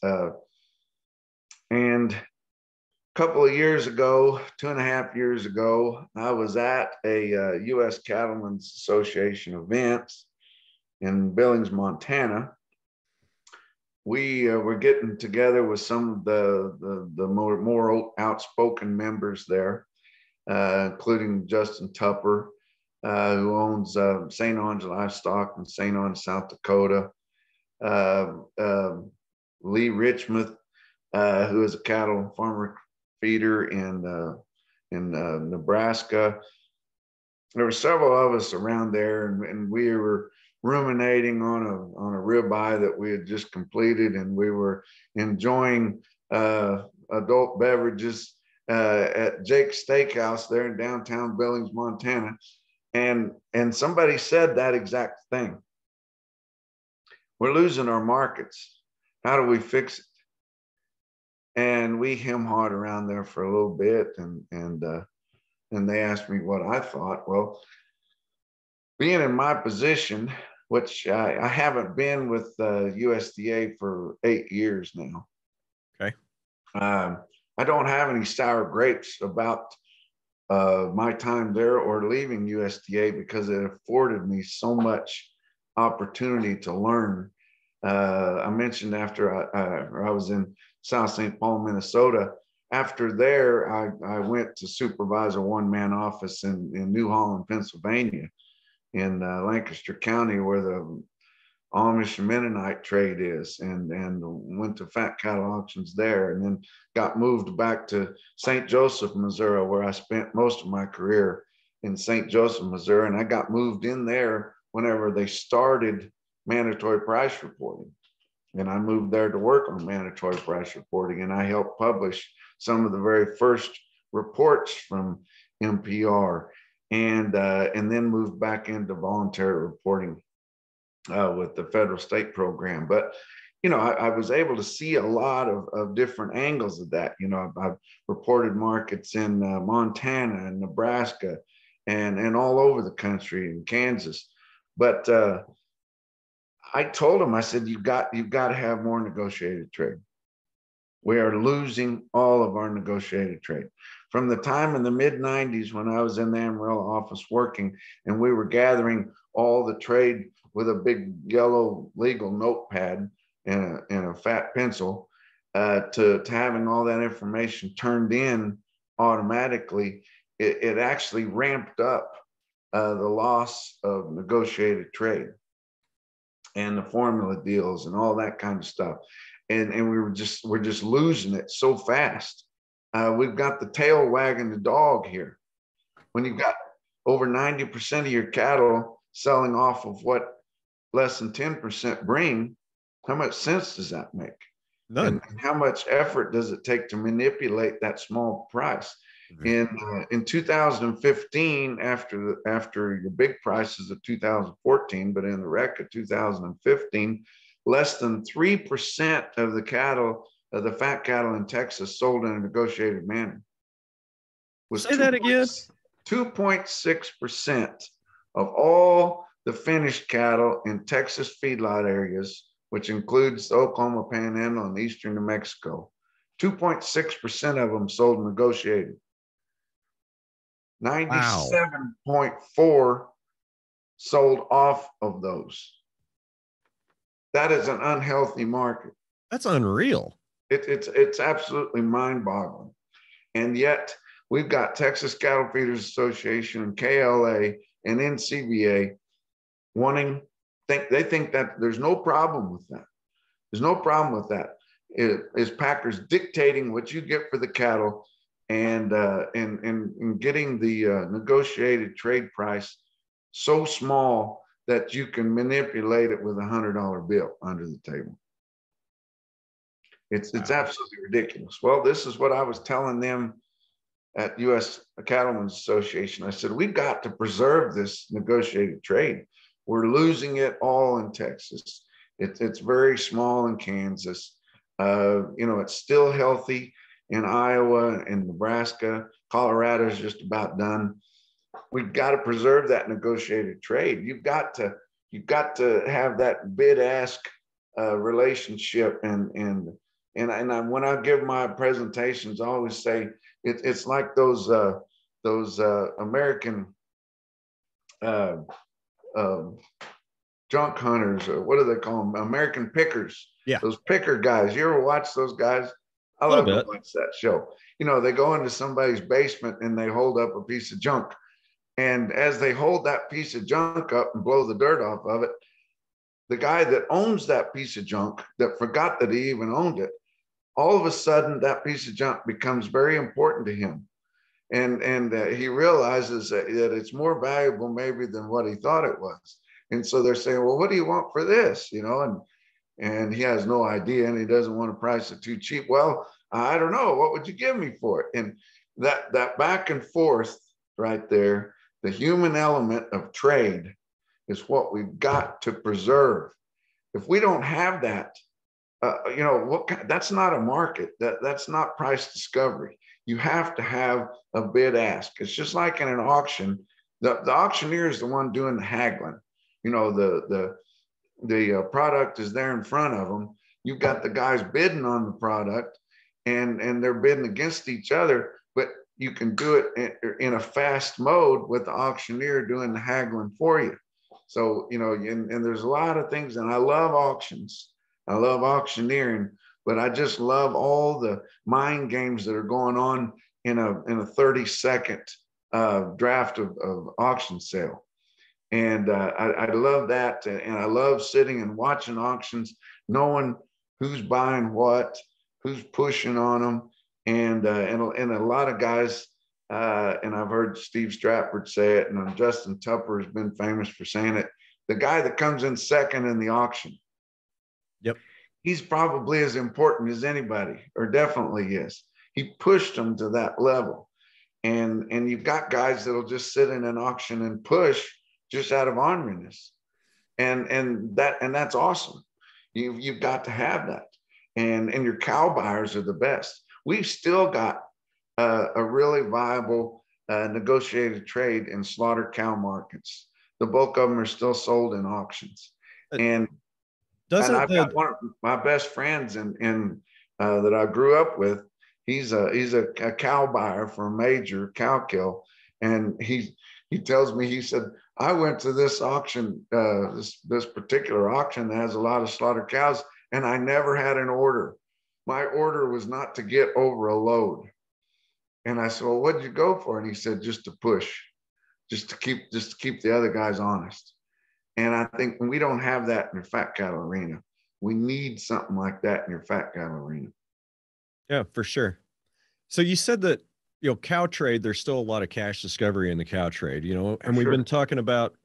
And a couple of years ago, 2.5 years ago, I was at a U.S. Cattlemen's Association event in Billings, Montana. We were getting together with some of the more outspoken members there, including Justin Tupper, who owns St. Ange Livestock in St. Ange, South Dakota. Lee Richmond, who is a cattle farmer feeder in Nebraska. There were several of us around there, and we were ruminating on a ribeye that we had just completed, and we were enjoying adult beverages at Jake's Steakhouse there in downtown Billings, Montana. And somebody said that exact thing. We're losing our markets. How do we fix it? And we hem-hawed around there for a little bit, and they asked me what I thought. Well, being in my position, which I haven't been with USDA for 8 years now. Okay. I don't have any sour grapes about my time there or leaving USDA because it afforded me so much opportunity to learn. I mentioned after I was in South St. Paul, Minnesota. After there, I went to supervise a one-man office in New Holland, Pennsylvania, in Lancaster County, where the Amish and Mennonite trade is, and went to fat cattle auctions there, and then got moved back to St. Joseph, Missouri, where I spent most of my career in St. Joseph, Missouri. And I got moved in there whenever they started mandatory price reporting. And I moved there to work on mandatory price reporting, and I helped publish some of the very first reports from MPR, and then moved back into voluntary reporting with the federal state program. But, you know, I was able to see a lot of different angles of that. You know, I've reported markets in Montana and Nebraska and all over the country, in Kansas. But I told them, I said, you've got to have more negotiated trade. We are losing all of our negotiated trade. From the time in the mid-90s when I was in the Amarillo office working, and we were gathering all the trade with a big yellow legal notepad and a fat pencil, to having all that information turned in automatically, it actually ramped up the loss of negotiated trade and the formula deals and all that kind of stuff. And we're just losing it so fast. We've got the tail wagging the dog here. When you've got over 90% of your cattle selling off of what less than 10% bring, how much sense does that make? None. And how much effort does it take to manipulate that small price? In 2015, after your big prices of 2014, but in the wreck of 2015, less than 3% of the cattle, of the fat cattle in Texas, sold in a negotiated manner. Say that again. 2.6% of all the finished cattle in Texas feedlot areas, which includes the Oklahoma Panhandle and eastern New Mexico, 2.6% of them sold negotiated. 97.4 sold off of those. That is an unhealthy market. That's unreal. It's absolutely mind-boggling. And yet we've got Texas Cattle Feeders Association and KLA and NCBA they think that there's no problem with that. There's no problem with that. It is packers dictating what you get for the cattle and getting the negotiated trade price so small that you can manipulate it with $100 bill under the table. It's absolutely ridiculous. Well, this is what I was telling them at U.S. Cattlemen's Association. I said, we've got to preserve this negotiated trade. We're losing it all in Texas. It's very small in Kansas. You know, it's still healthy in Iowa and Nebraska. Colorado is just about done. We've got to preserve that negotiated trade. You've got to have that bid-ask relationship. And when I give my presentations, I always say it's like those American junk hunters, or what do they call them? American pickers. Yeah. Those picker guys. You ever watch those guys? I love to watch that show. You know, they go into somebody's basement and they hold up a piece of junk. And as they hold that piece of junk up and blow the dirt off of it, the guy that owns that piece of junk, that forgot that he even owned it, all of a sudden that piece of junk becomes very important to him. And he realizes that it's more valuable maybe than what he thought it was. And so they're saying, well, what do you want for this? You know, and he has no idea, and he doesn't want to price it too cheap. Well, I don't know. What would you give me for it? And that back and forth right there, the human element of trade is what we've got to preserve. If we don't have that, you know, that's not a market. That's not price discovery. You have to have a bid ask. It's just like in an auction. The auctioneer is the one doing the haggling. You know, the product is there in front of them. You've got the guys bidding on the product, and they're bidding against each other, but you can do it in a fast mode with the auctioneer doing the haggling for you. So, you know, and there's a lot of things, and I love auctions. I love auctioneering, but I just love all the mind games that are going on in a 30-second draft of auction sale. And I love that. And I love sitting and watching auctions, knowing who's buying what, who's pushing on them. And a lot of guys, and I've heard Steve Stratford say it, and Justin Tupper has been famous for saying it. The guy that comes in second in the auction, yep, he's probably as important as anybody, or definitely is. He pushed them to that level. And you've got guys that'll just sit in an auction and push just out of orneriness. And that's awesome. You've got to have that. And your cow buyers are the best. We've still got a really viable negotiated trade in slaughter cow markets. The bulk of them are still sold in auctions. And I've got one of my best friends in that I grew up with. He's a cow buyer for a major cow kill, and he tells me, he said, I went to this auction, this particular auction that has a lot of slaughter cows, and I never had an order. My order was not to get over a load. And I said, well, what did you go for? And he said, just to push, just to keep the other guys honest. And I think we don't have that in your fat cattle arena. We need something like that in your fat cattle arena. Yeah, for sure. So you said that, you know, cow trade, there's still a lot of cash discovery in the cow trade, you know, and we've been talking about,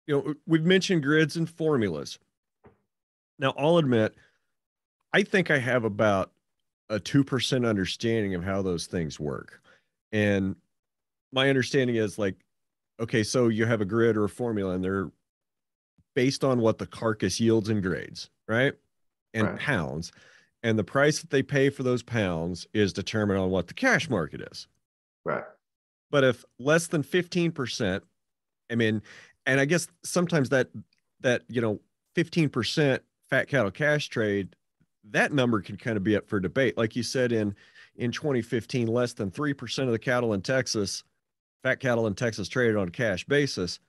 you know, we've mentioned grids and formulas. Now, I'll admit, I think I have about a 2% understanding of how those things work. And my understanding is like, okay, so you have a grid or a formula, and they're based on what the carcass yields and grades, right? And Right. pounds. And the price that they pay for those pounds is determined on what the cash market is. Right. But if less than 15%, I mean, and I guess sometimes that, you know, 15% fat cattle cash trade, that number can kind of be up for debate. Like you said, in 2015, less than 3% of the cattle in Texas, fat cattle in Texas, traded on a cash basis.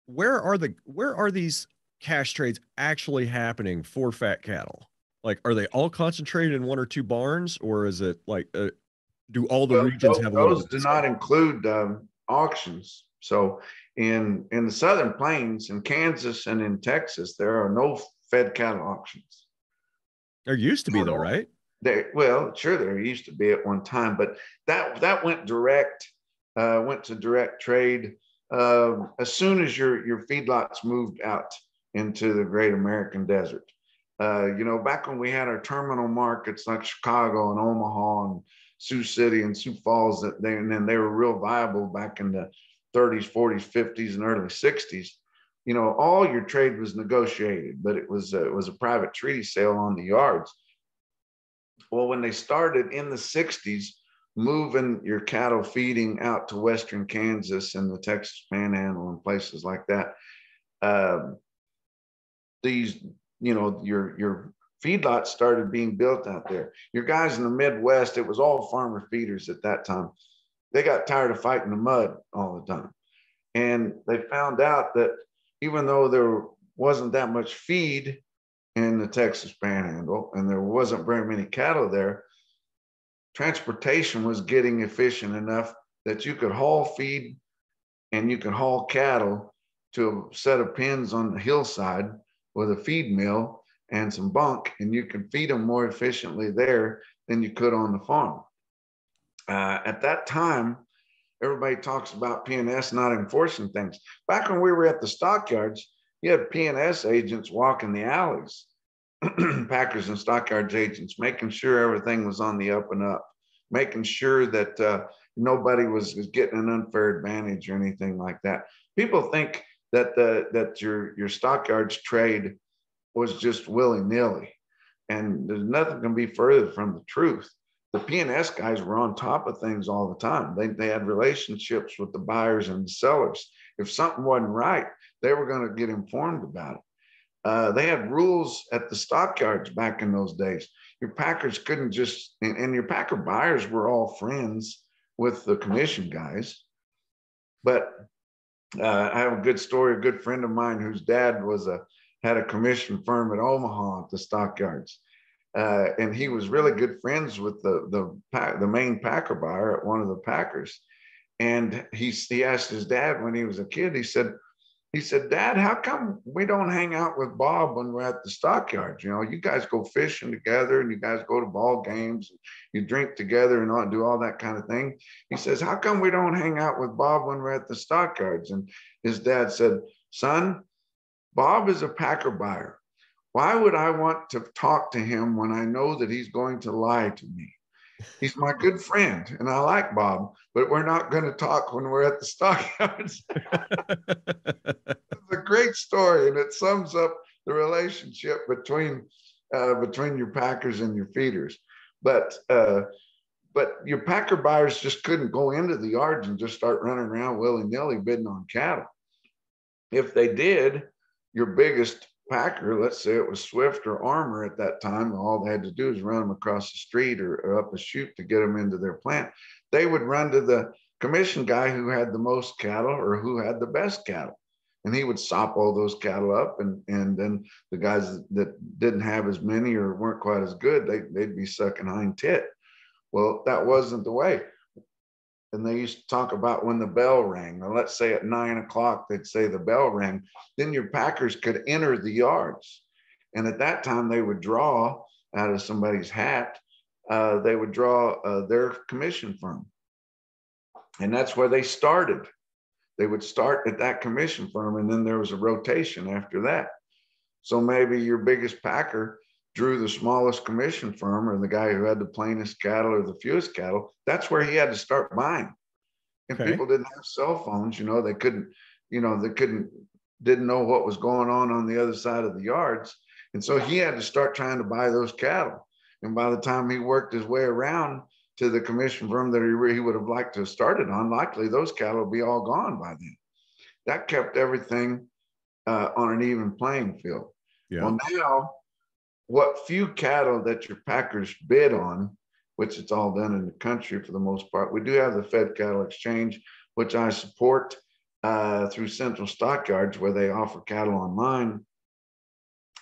Where are these cash trades actually happening for fat cattle? Like, are they all concentrated in one or two barns, or is it like, do all the regions have a little those bit? Do not include auctions. So in the Southern Plains, in Kansas and in Texas, there are no fed cattle auctions. There used to be, though, right? Well, sure, there used to be at one time, but that went to direct trade as soon as your feedlots moved out into the Great American Desert. You know, back when we had our terminal markets like Chicago and Omaha and Sioux City and Sioux Falls, and then they were real viable back in the 30s, 40s, 50s, and early 60s. You know, all your trade was negotiated, but it was a private treaty sale on the yards. Well, when they started in the 60s, moving your cattle feeding out to Western Kansas and the Texas Panhandle and places like that, these, you know, your feedlots started being built out there. Your guys in the Midwest, it was all farmer feeders at that time. They got tired of fighting the mud all the time. And they found out that even though there wasn't that much feed in the Texas Panhandle and there wasn't very many cattle there, transportation was getting efficient enough that you could haul feed and you could haul cattle to a set of pens on the hillside with a feed mill and some bunk, and you can feed them more efficiently there than you could on the farm. At that time, everybody talks about P&S not enforcing things. Back when we were at the stockyards, you had P&S agents walking the alleys, packers and stockyards agents, making sure everything was on the up and up, making sure that nobody was getting an unfair advantage or anything like that. People think that your stockyards trade was just willy-nilly, and there's nothing can be further from the truth. the P&S guys were on top of things all the time. They had relationships with the buyers and the sellers. If something wasn't right, they were going to get informed about it. They had rules at the stockyards back in those days. Your packers couldn't just, and your packer buyers were all friends with the commission guys. But I have a good story. A good friend of mine whose dad had a commission firm at Omaha at the stockyards. And he was really good friends with the main packer buyer at one of the packers. And he asked his dad when he was a kid, he said, Dad, how come we don't hang out with Bob when we're at the stockyards? You know, you guys go fishing together and you guys go to ball games, and you drink together and do all that kind of thing. He says, how come we don't hang out with Bob when we're at the stockyards? And his dad said, son, Bob is a packer buyer. Why would I want to talk to him when I know that he's going to lie to me? He's my good friend and I like Bob, but we're not going to talk when we're at the stockyards. It's a great story, and it sums up the relationship between your packers and your feeders. But your packer buyers just couldn't go into the yards and just start running around willy-nilly bidding on cattle. If they did, your biggest packer, let's say it was Swift or Armour at that time, all they had to do is run them across the street or up a chute to get them into their plant. They would run to the commission guy who had the most cattle or who had the best cattle. And he would sop all those cattle up, and then the guys that didn't have as many or weren't quite as good, they'd be sucking hind tit. Well, that wasn't the way. And they used to talk about when the bell rang, or let's say at 9 o'clock, they'd say the bell rang, then your packers could enter the yards. And at that time, they would draw out of somebody's hat, they would draw their commission firm. And that's where they started. They would start at that commission firm, and then there was a rotation after that. So maybe your biggest packer drew the smallest commission firm, or the guy who had the plainest cattle or the fewest cattle. That's where he had to start buying. And people didn't have cell phones, they didn't know what was going on the other side of the yards. And so he had to start trying to buy those cattle. And by the time he worked his way around to the commission firm that he would have liked to have started on, likely those cattle would be all gone by then. That kept everything on an even playing field. Yeah. Well, now, what few cattle that your packers bid on, which it's all done in the country for the most part. We do have the Fed Cattle Exchange, which I support through Central Stockyards, where they offer cattle online.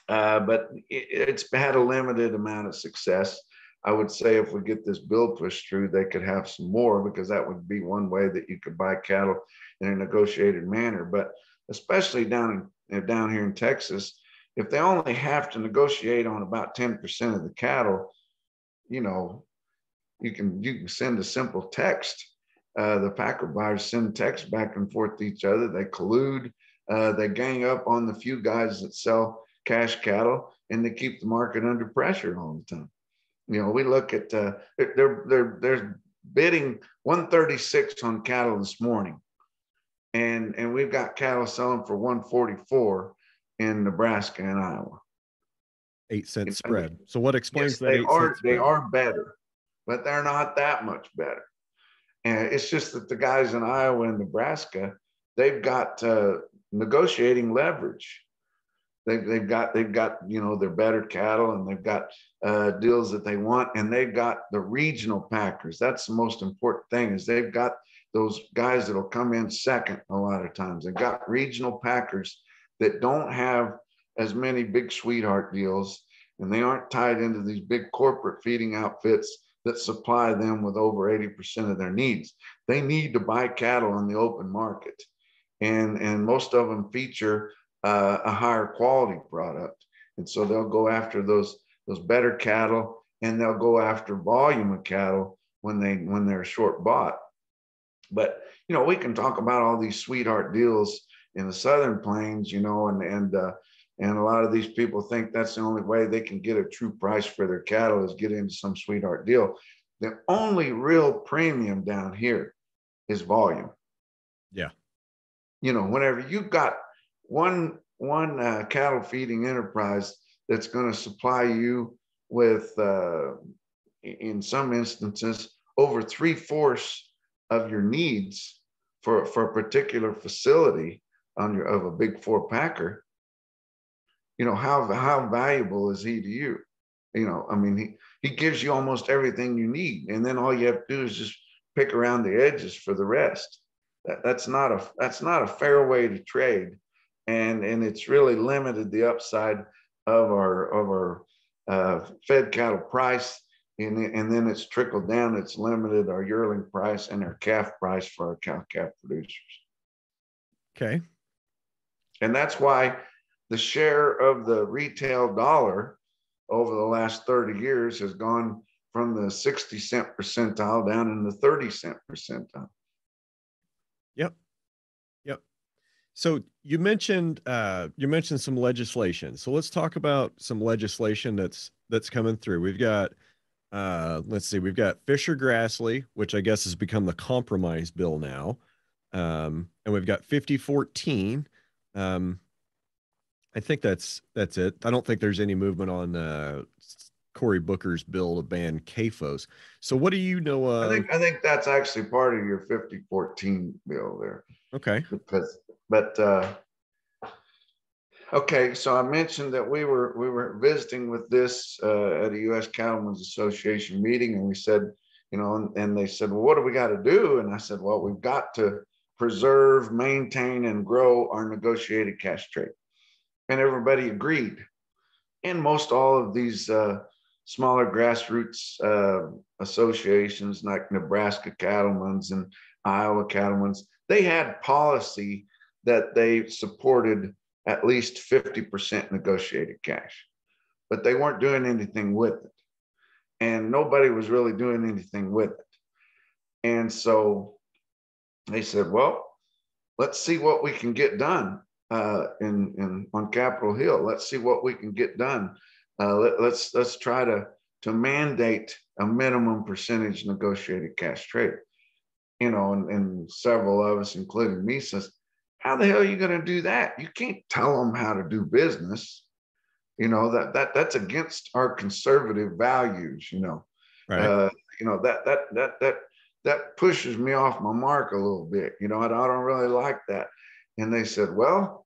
But it's had a limited amount of success. I would say if we get this bill pushed through, they could have some more, because that would be one way that you could buy cattle in a negotiated manner. But especially down here in Texas, if they only have to negotiate on about 10% of the cattle, you can send a simple text. The packer buyers send text back and forth to each other. They collude. They gang up on the few guys that sell cash cattle, and they keep the market under pressure all the time. We look at they're bidding 136 on cattle this morning, and we've got cattle selling for 144 in Nebraska and Iowa. 8-cent spread. So what explains that? They are better, but they're not that much better. And it's just that the guys in Iowa and Nebraska, they've got negotiating leverage. They've got their better cattle, and they've got deals that they want, and they've got the regional packers. That's the most important thing, is they've got those guys that'll come in second a lot of times. They've got regional packers that don't have as many big sweetheart deals, and they aren't tied into these big corporate feeding outfits that supply them with over 80% of their needs. They need to buy cattle on the open market, and most of them feature a higher quality product, and so they'll go after those better cattle, and they'll go after volume of cattle when they're short bought. But we can talk about all these sweetheart deals in the Southern Plains, and a lot of these people think that's the only way they can get a true price for their cattle is get into some sweetheart deal. The only real premium down here is volume. Yeah. Whenever you've got one cattle feeding enterprise that's going to supply you with in some instances, over 3/4 of your needs for a particular facility of a big four packer, how valuable is he to you? I mean, he gives you almost everything you need, and then all you have to do is just pick around the edges for the rest. That's not a fair way to trade, and it's really limited the upside of our fed cattle price, and then it's trickled down. It's limited our yearling price and our calf price for our cow calf producers. Okay. And that's why the share of the retail dollar over the last 30 years has gone from the 60-cent percentile down in the 30-cent percentile. Yep. Yep. So you mentioned some legislation. So let's talk about some legislation that's coming through. We've got let's see, we've got Fisher Grassley, which I guess has become the compromise bill now. And we've got 5014. I think that's it. I don't think there's any movement on Cory Booker's bill to ban CAFOs. So what do you know of? I think that's actually part of your 5014 bill there. Okay. Okay, so I mentioned that we were visiting with this at a U.S. Cattlemen's Association meeting, and we said, and they said, well, what do we got to do? And I said, well, we've got to preserve, maintain, and grow our negotiated cash trade. And everybody agreed. And most all of these smaller grassroots associations like Nebraska Cattlemen's and Iowa Cattlemen's, they had policy that they supported at least 50% negotiated cash, but they weren't doing anything with it. And nobody was really doing anything with it. And so they said, well, let's see what we can get done on Capitol Hill. Let's see what we can get done. Let's try to mandate a minimum percentage negotiated cash trade. And several of us, including me, says, how the hell are you going to do that? You can't tell them how to do business. That's against our conservative values. Right. That pushes me off my mark a little bit. I don't really like that. And they said, well,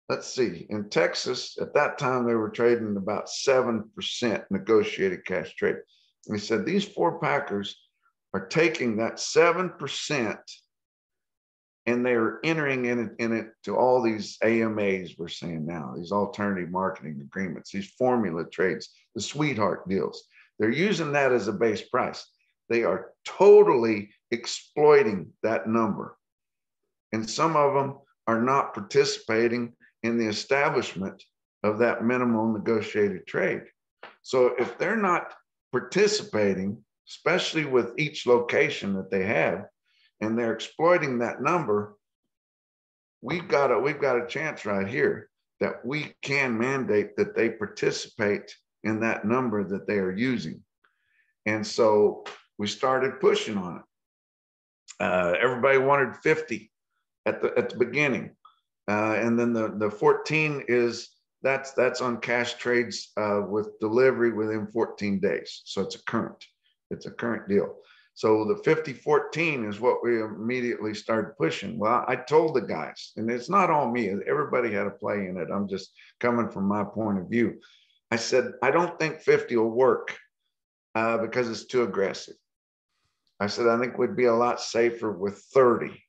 let's see. In Texas, at that time, they were trading about 7% negotiated cash trade. And they said these four packers are taking that 7%, and they're entering in it to all these AMAs, we're saying now, these alternative marketing agreements, these formula trades, the sweetheart deals. They're using that as a base price. They are totally exploiting that number. And some of them are not participating in the establishment of that minimum negotiated trade. So if they're not participating, especially with each location that they have, and they're exploiting that number, we've got a chance right here that we can mandate that they participate in that number that they are using. And so we started pushing on it. Everybody wanted 50 at the beginning, and then the 14 is that's on cash trades with delivery within 14 days. So it's a current deal. So the 5014 is what we immediately started pushing. Well, I told the guys, and it's not all me, everybody had a play in it. I'm just coming from my point of view. I said, I don't think 50 will work because it's too aggressive. I said, I think we'd be a lot safer with 30,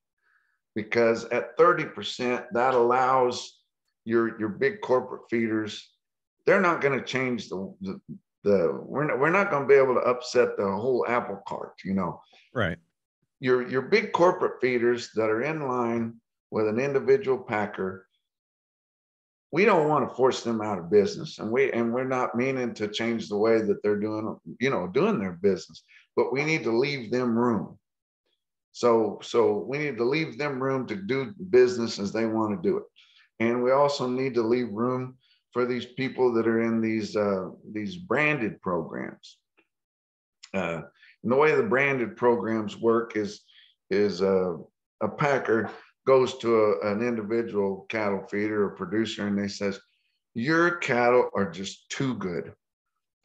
because at 30%, that allows your big corporate feeders, they're not going to change we're not going to be able to upset the whole apple cart, Right. Your big corporate feeders that are in line with an individual packer, we don't want to force them out of business, and we're not meaning to change the way that they're doing their business, but we need to leave them room. So we need to leave them room to do business as they want to do it. And we also need to leave room for these people that are in these branded programs. And the way the branded programs work is a packer goes to an individual cattle feeder or producer, and they says, your cattle are just too good.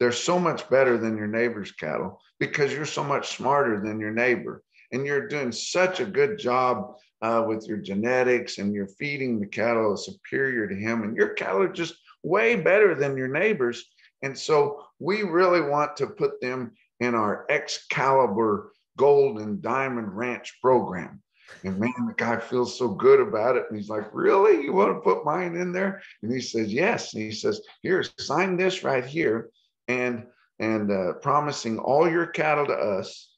they're so much better than your neighbor's cattle because you're so much smarter than your neighbor. And you're doing such a good job with your genetics, and you're feeding the cattle superior to him. And your cattle are just way better than your neighbors. And so we really want to put them in our Excalibur Gold and Diamond Ranch program. And man, the guy feels so good about it. And he's like, really? You want to put mine in there? And he says, yes. And he says, here, sign this right here. And promising all your cattle to us.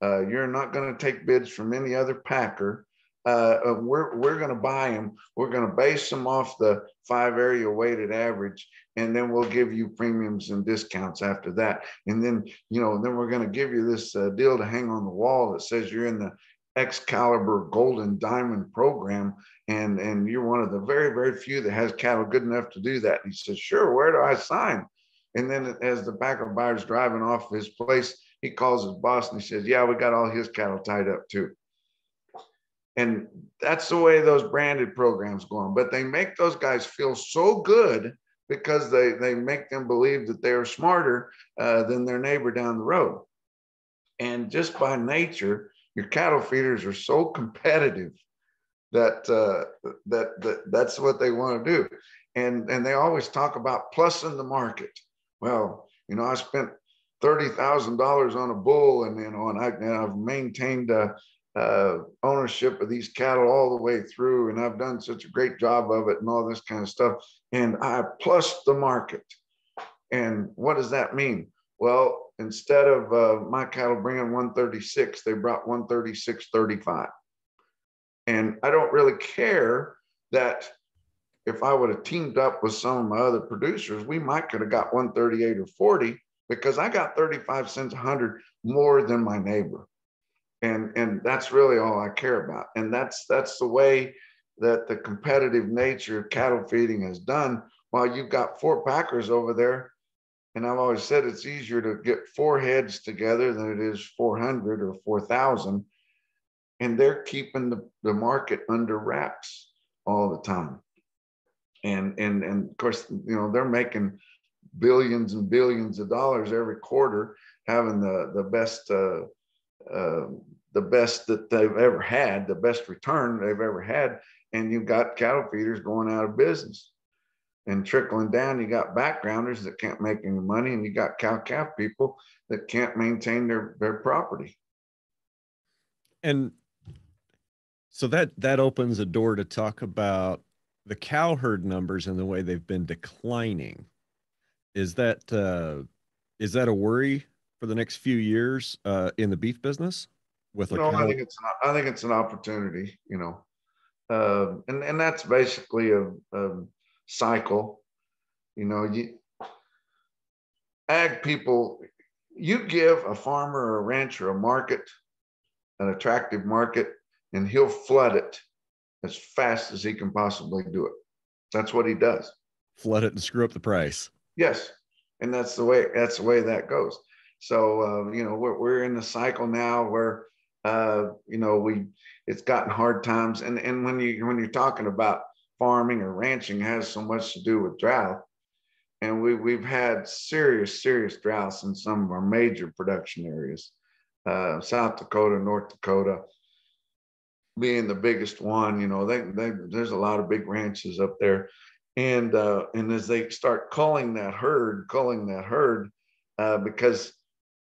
You're not going to take bids from any other packer. We're going to buy them. We're going to base them off the 5 area weighted average, and then we'll give you premiums and discounts after that. And then, then we're going to give you this deal to hang on the wall that says you're in the Excalibur Golden Diamond program, and you're one of the very, very few that has cattle good enough to do that. And he says, sure, where do I sign? And then as the packer buyer's driving off his place, he calls his boss and he says, yeah, we got all his cattle tied up too. And that's the way those branded programs go on. But they make those guys feel so good because they make them believe that they're smarter than their neighbor down the road. And just by nature, your cattle feeders are so competitive that that's what they want to do. And they always talk about plussing the market. Well, I spent $30,000 on a bull, and I've maintained ownership of these cattle all the way through, and I've done such a great job of it and all this kind of stuff. And I plus the market. And what does that mean? Well, instead of my cattle bringing 136, they brought 136.35. And I don't really care that if I would have teamed up with some of my other producers, we might could have got 138 or 40, because I got 35 cents a hundred more than my neighbor. And that's really all I care about. And that's the way that the competitive nature of cattle feeding is done. While you've got 4 packers over there, and I've always said it's easier to get 4 heads together than it is 400 or 4,000. And they're keeping the market under wraps all the time. And of course, they're making billions and billions of dollars every quarter, having the best that they've ever had, the best return they've ever had. And you've got cattle feeders going out of business. And trickling down, you got backgrounders that can't make any money, and you got cow-calf people that can't maintain their property. And so that opens a door to talk about the cow herd numbers and the way they've been declining. Is that a worry for the next few years in the beef business? I think it's an opportunity, and that's basically a cycle. Ag people, you give a farmer or a rancher a market, an attractive market, and he'll flood it as fast as he can possibly do it. That's what he does. Flood it and screw up the price. Yes, and that's the way that goes. So we're in the cycle now where it's gotten hard times, and when you're talking about farming or ranching, it has so much to do with drought, and we've had serious droughts in some of our major production areas, South Dakota, North Dakota being the biggest one. There's a lot of big ranches up there, and as they start culling that herd, because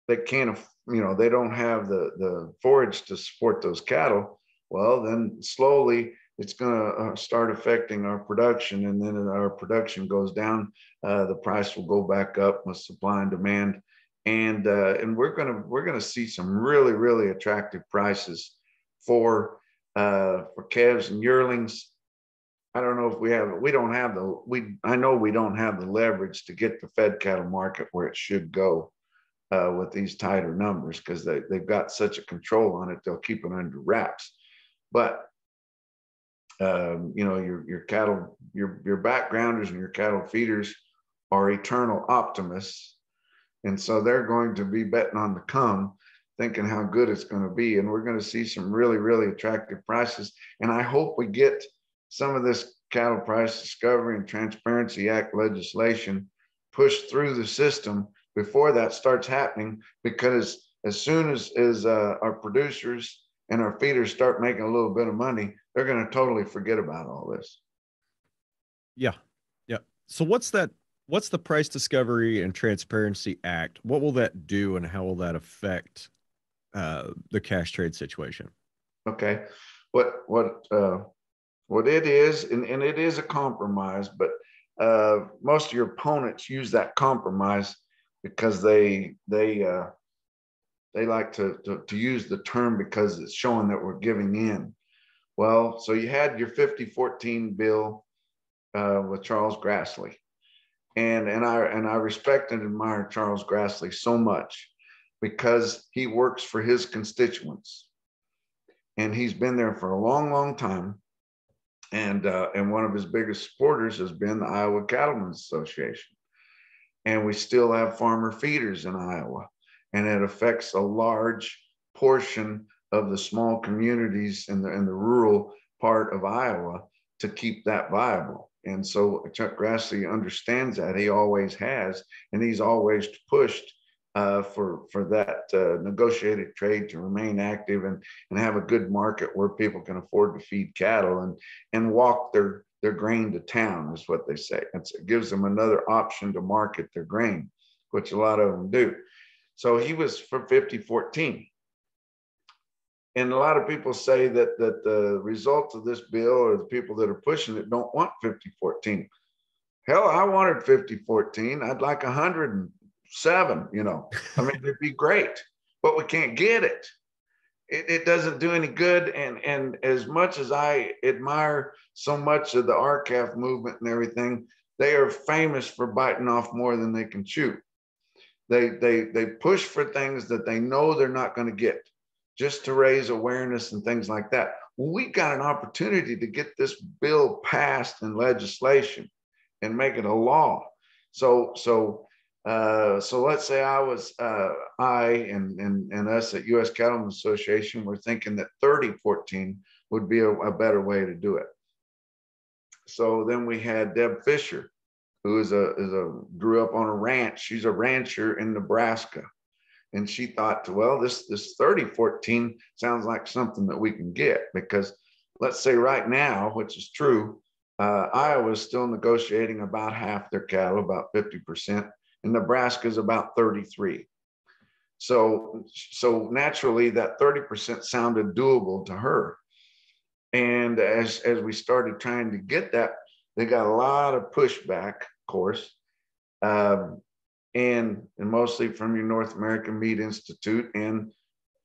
they can't, they don't have the forage to support those cattle. Well, then slowly it's going to start affecting our production, and then our production goes down. The price will go back up with supply and demand, and we're going to see some really attractive prices for calves and yearlings. I don't know if I know we don't have the leverage to get the fed cattle market where it should go with these tighter numbers, because they've got such a control on it, they'll keep it under wraps. But your cattle, your backgrounders and your cattle feeders are eternal optimists, and so they're going to be betting on the come, thinking how good it's going to be, and we're going to see some really attractive prices. And I hope we get some of this Cattle Price Discovery and Transparency Act legislation pushed through the system before that starts happening, because as soon as our producers and our feeders start making a little bit of money, they're going to totally forget about all this. Yeah. Yeah. So what's the Price Discovery and Transparency Act? What will that do, and how will that affect the cash trade situation? Okay. What it is, and it is a compromise, but most of your opponents use that compromise because they like to use the term because it's showing that we're giving in. Well, so you had your 5014 bill with Charles Grassley, and I respect and admire Charles Grassley so much because he works for his constituents, and he's been there for a long, long time. And one of his biggest supporters has been the Iowa Cattlemen's Association. And we still have farmer feeders in Iowa. And it affects a large portion of the small communities in the rural part of Iowa to keep that viable. And so Chuck Grassley understands that. He always has, and he's always pushed for that negotiated trade to remain active and have a good market where people can afford to feed cattle and walk their grain to town, is what they say. It gives them another option to market their grain, which a lot of them do. So he was for 5014. And a lot of people say that the results of this bill, or the people that are pushing it, don't want 5014. Hell, I wanted 5014. I'd like 107, I mean, it'd be great, but we can't get it. It doesn't do any good. And as much as I admire so much of the RCAF movement and everything, they are famous for biting off more than they can chew. They push for things that they know they're not going to get, just to raise awareness and things like that. Well, we got an opportunity to get this bill passed in legislation and make it a law. So let's say I and us at U.S. Cattlemen's Association were thinking that 3014 would be a better way to do it. So then we had Deb Fisher, who grew up on a ranch. She's a rancher in Nebraska. And she thought, well, this 3014 sounds like something that we can get, because let's say right now, which is true, Iowa is still negotiating about half their cattle, about 50%, and Nebraska is about 33%. So naturally, that 30% sounded doable to her. And as we started trying to get that, they got a lot of pushback, of course. And mostly from your North American Meat Institute and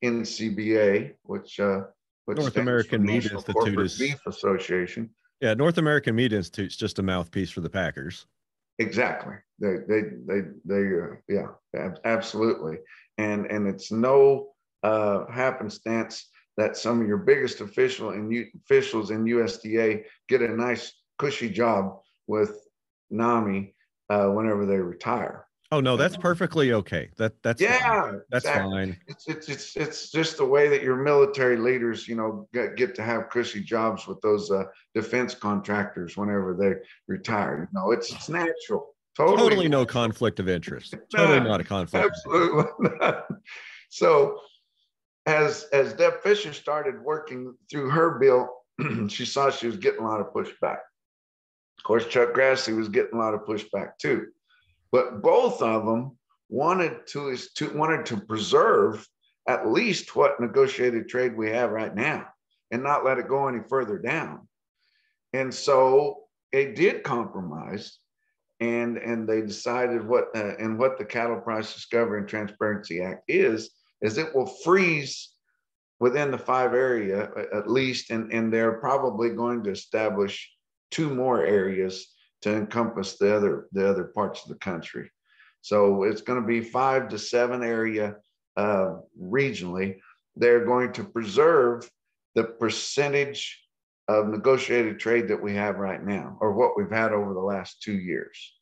NCBA, which North American Meat Institute is Beef Association. Yeah, North American Meat Institute's just a mouthpiece for the Packers. Exactly. Yeah, absolutely. And it's no happenstance that some of your biggest officials in USDA get a nice cushy job with NAMI whenever they retire. Oh no, that's perfectly okay. That's yeah, fine. That's exactly. fine. It's just the way that your military leaders, get to have cushy jobs with those defense contractors whenever they retire. It's natural. Totally no conflict of interest. Totally not a conflict. Absolutely not. So as Deb Fisher started working through her bill, she saw she was getting a lot of pushback. Of course, Chuck Grassley was getting a lot of pushback too. But both of them wanted to preserve at least what negotiated trade we have right now and not let it go any further down. And so they did compromise, and they decided what the Cattle Price Discovery and Transparency Act is it will freeze within the 5 area at least, and they're probably going to establish 2 more areas to encompass the other parts of the country. So it's going to be 5 to 7 area regionally. They're going to preserve the percentage of negotiated trade that we have right now, or what we've had over the last 2 years.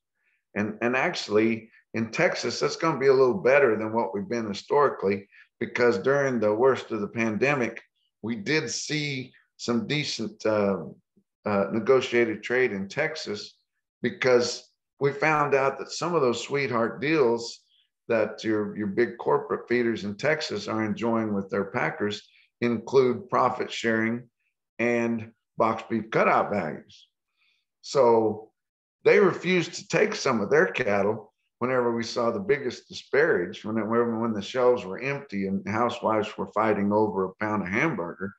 And actually in Texas, that's going to be a little better than what we've been historically, because during the worst of the pandemic, we did see some decent negotiated trade in Texas, because we found out that some of those sweetheart deals that your big corporate feeders in Texas are enjoying with their packers include profit sharing and box beef cutout values. So they refused to take some of their cattle whenever we saw the biggest disparage, when the shelves were empty and housewives were fighting over a pound of hamburger.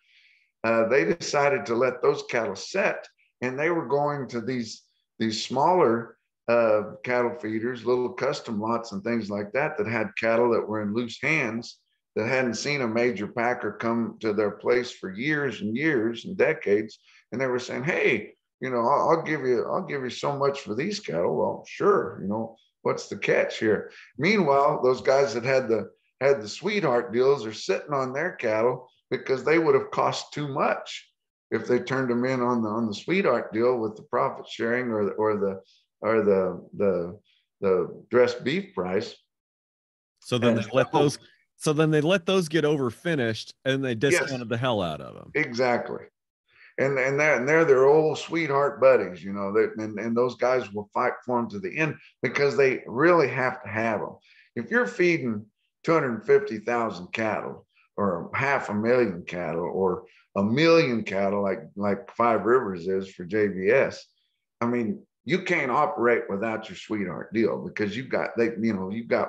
They decided to let those cattle set, and they were going to these smaller cattle feeders, little custom lots and things like that, that had cattle that were in loose hands, that hadn't seen a major packer come to their place for years and years and decades. And they were saying, hey, I'll give you so much for these cattle. Well, sure. What's the catch here? Meanwhile, those guys that had the sweetheart deals are sitting on their cattle because they would have cost too much if they turned them in on the sweetheart deal with the profit sharing or the dressed beef price. So then they let those get over finished, and they discounted the hell out of them. Exactly. And they're their old sweetheart buddies, and those guys will fight for them to the end because they really have to have them. If you're feeding 250,000 cattle or 500,000 cattle or 1 million cattle like Five Rivers is for JBS, I mean, you can't operate without your sweetheart deal because you've got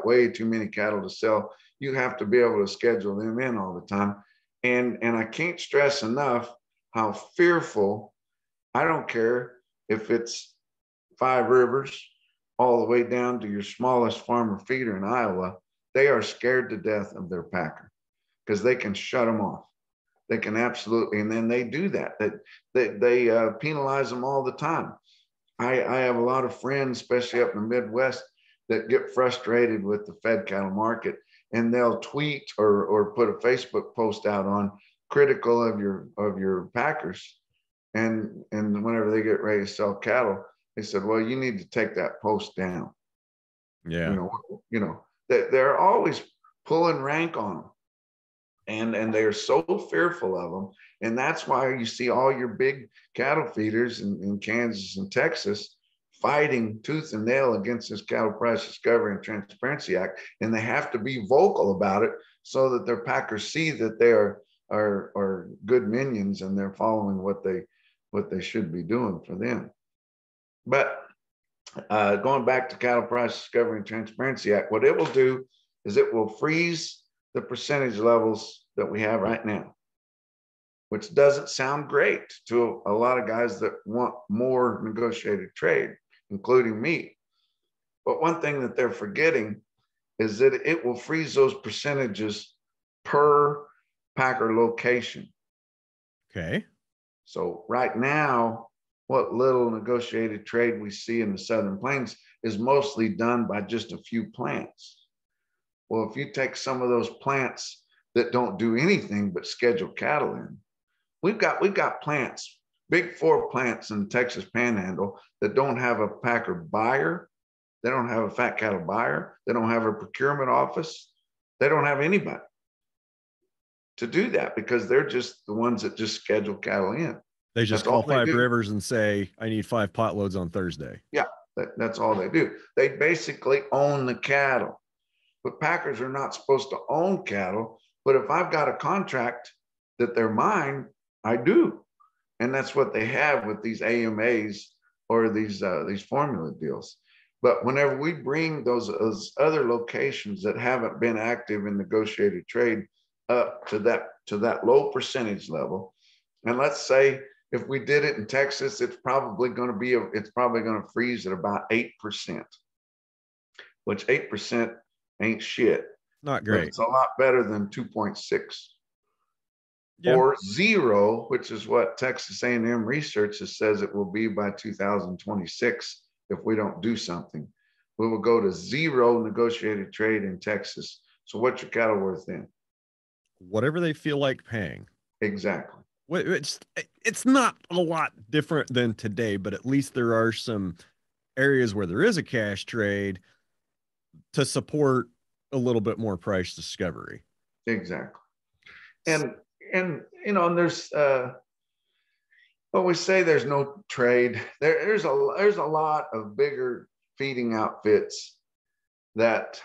way too many cattle to sell. You have to be able to schedule them in all the time. And I can't stress enough how fearful, I don't care if it's Five Rivers all the way down to your smallest farmer feeder in Iowa, they are scared to death of their packer because they can shut them off. They can absolutely, and then they do that. They penalize them all the time. I have a lot of friends, especially up in the Midwest, that get frustrated with the fed cattle market, and they'll tweet or put a Facebook post out on critical of your packers, and whenever they get ready to sell cattle, they said, well, you need to take that post down. Yeah. They're always pulling rank on them, and they're so fearful of them. And that's why you see all your big cattle feeders in Kansas and Texas fighting tooth and nail against this Cattle Price Discovery and Transparency Act. And they have to be vocal about it so that their packers see that they are good minions and they're following what they should be doing for them. But going back to Cattle Price Discovery and Transparency Act, what it will do is it will freeze the percentage levels that we have right now, which doesn't sound great to a lot of guys that want more negotiated trade, including me. But one thing that they're forgetting is that it will freeze those percentages per packer location. Okay. So right now, what little negotiated trade we see in the Southern Plains is mostly done by just a few plants. Well, if you take some of those plants that don't do anything but schedule cattle in, we've got plants, big 4 plants in the Texas Panhandle that don't have a packer buyer. They don't have a fat cattle buyer. They don't have a procurement office. They don't have anybody to do that because they're just the ones that just schedule cattle in. They just call Five Rivers and say, I need 5 pot loads on Thursday. Yeah, that's all they do. They basically own the cattle. But packers are not supposed to own cattle. But if I've got a contract that they're mine, I do. And that's what they have with these AMAs or these formula deals. But whenever we bring those other locations that haven't been active in negotiated trade up to that low percentage level, and let's say if we did it in Texas, it's probably going to freeze at about 8%, which 8% ain't shit. Not great. It's a lot better than 2.6. Yep. Or 0, which is what Texas A&M research says it will be by 2026 if we don't do something. We will go to 0 negotiated trade in Texas. So what's your cattle worth then? Whatever they feel like paying. Exactly. It's not a lot different than today, but at least there are some areas where there is a cash trade to support a little bit more price discovery. Exactly. And there's when we say there's no trade, there's a lot of bigger feeding outfits that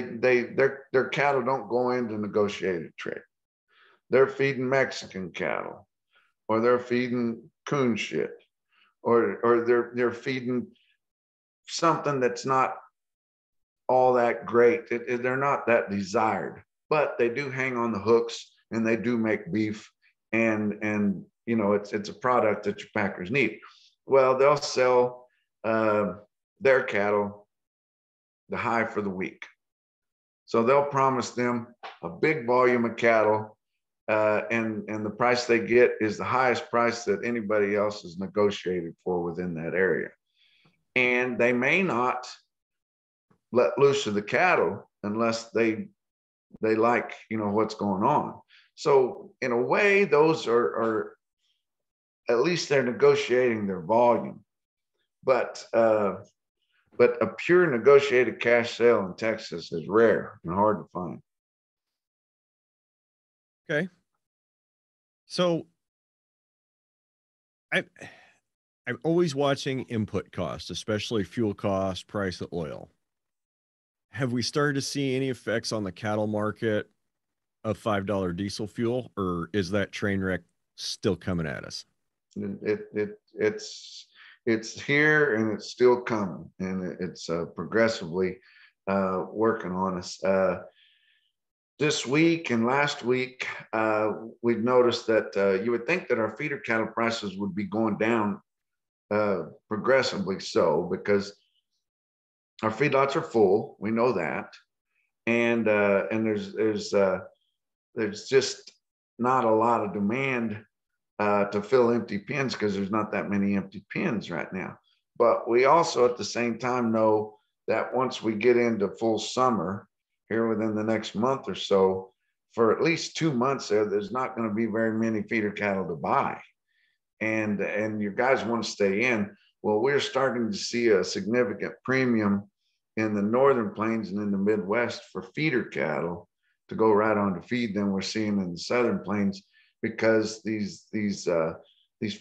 their cattle don't go into negotiated trade. They're feeding Mexican cattle, or they're feeding coon shit, or they're feeding something that's not all that great. They're not that desired, but they do hang on the hooks and they do make beef, and you know, it's a product that your packers need. Well, they'll sell their cattle the high for the week. So they'll promise them a big volume of cattle, and the price they get is the highest price that anybody else is negotiated for within that area. And they may not let loose of the cattle unless they like, you know, what's going on. So in a way, those are at least they're negotiating their volume. But a pure negotiated cash sale in Texas is rare and hard to find. Okay. So I'm always watching input costs, especially fuel costs, price of oil. Have we started to see any effects on the cattle market of $5 diesel fuel, or is that train wreck still coming at us? It's here and it's still coming, and it's progressively working on us. This week and last week, we've noticed that you would think that our feeder cattle prices would be going down progressively, so because our feedlots are full, we know that, and there's just not a lot of demand to fill empty pens because there's not that many empty pens right now. But we also at the same time know that once we get into full summer here within the next month or so, for at least 2 months there's not going to be very many feeder cattle to buy. And your guys want to stay in. Well, we're starting to see a significant premium in the northern plains and in the Midwest for feeder cattle to go right on to feed than we're seeing in the southern plains, because these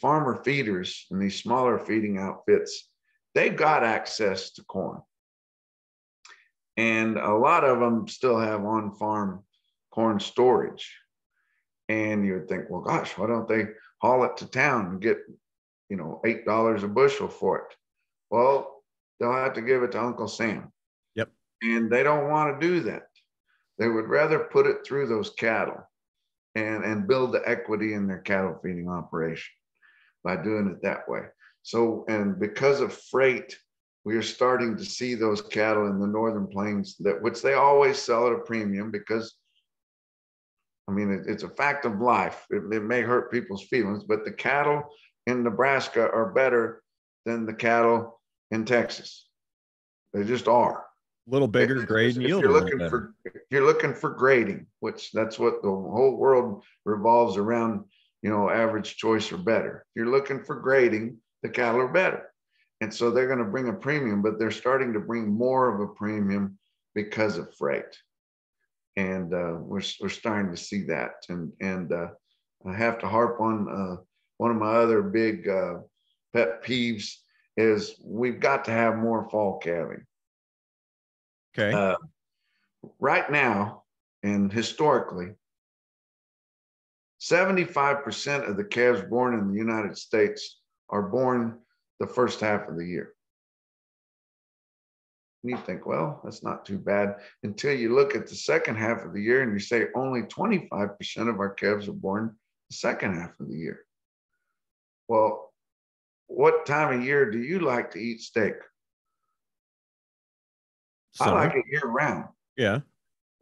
farmer feeders and these smaller feeding outfits, they've got access to corn. And a lot of them still have on-farm corn storage. And you would think, well, gosh, why don't they haul it to town and get, you know, $8 a bushel for it? Well, they'll have to give it to Uncle Sam. Yep. And they don't want to do that. They would rather put it through those cattle and build the equity in their cattle feeding operation by doing it that way. So, and because of freight, we are starting to see those cattle in the northern plains, which they always sell at a premium, because I mean, it's a fact of life. It may hurt people's feelings, but the cattle in Nebraska are better than the cattle in Texas. They just are. A little bigger grade and yield. If you're looking for grading, which that's what the whole world revolves around, you know, average choice or better. If you're looking for grading, the cattle are better. And so they're going to bring a premium, but they're starting to bring more of a premium because of freight. And we're starting to see that. And I have to harp on one of my other big pet peeves is we've got to have more fall calving. Okay. Right now, and historically, 75% of the calves born in the United States are born the first half of the year. And you think, well, that's not too bad, until you look at the second half of the year and you say only 25% of our calves are born the second half of the year. Well, what time of year do you like to eat steak? Summer. I like it year round. Yeah.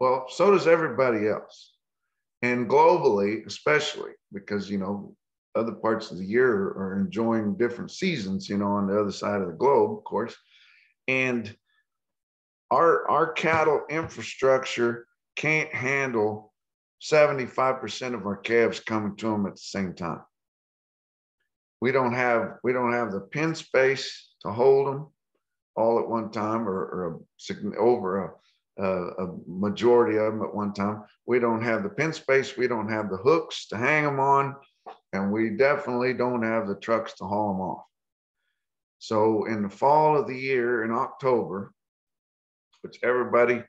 Well, so does everybody else. And globally, especially, because, you know, other parts of the year are enjoying different seasons, you know, on the other side of the globe, of course. And our cattle infrastructure can't handle 75% of our calves coming to them at the same time. We don't have the pen space to hold them all at one time, or over a majority of them at one time. We don't have the pen space. We don't have the hooks to hang them on, and we definitely don't have the trucks to haul them off. So in the fall of the year, in October, which everybody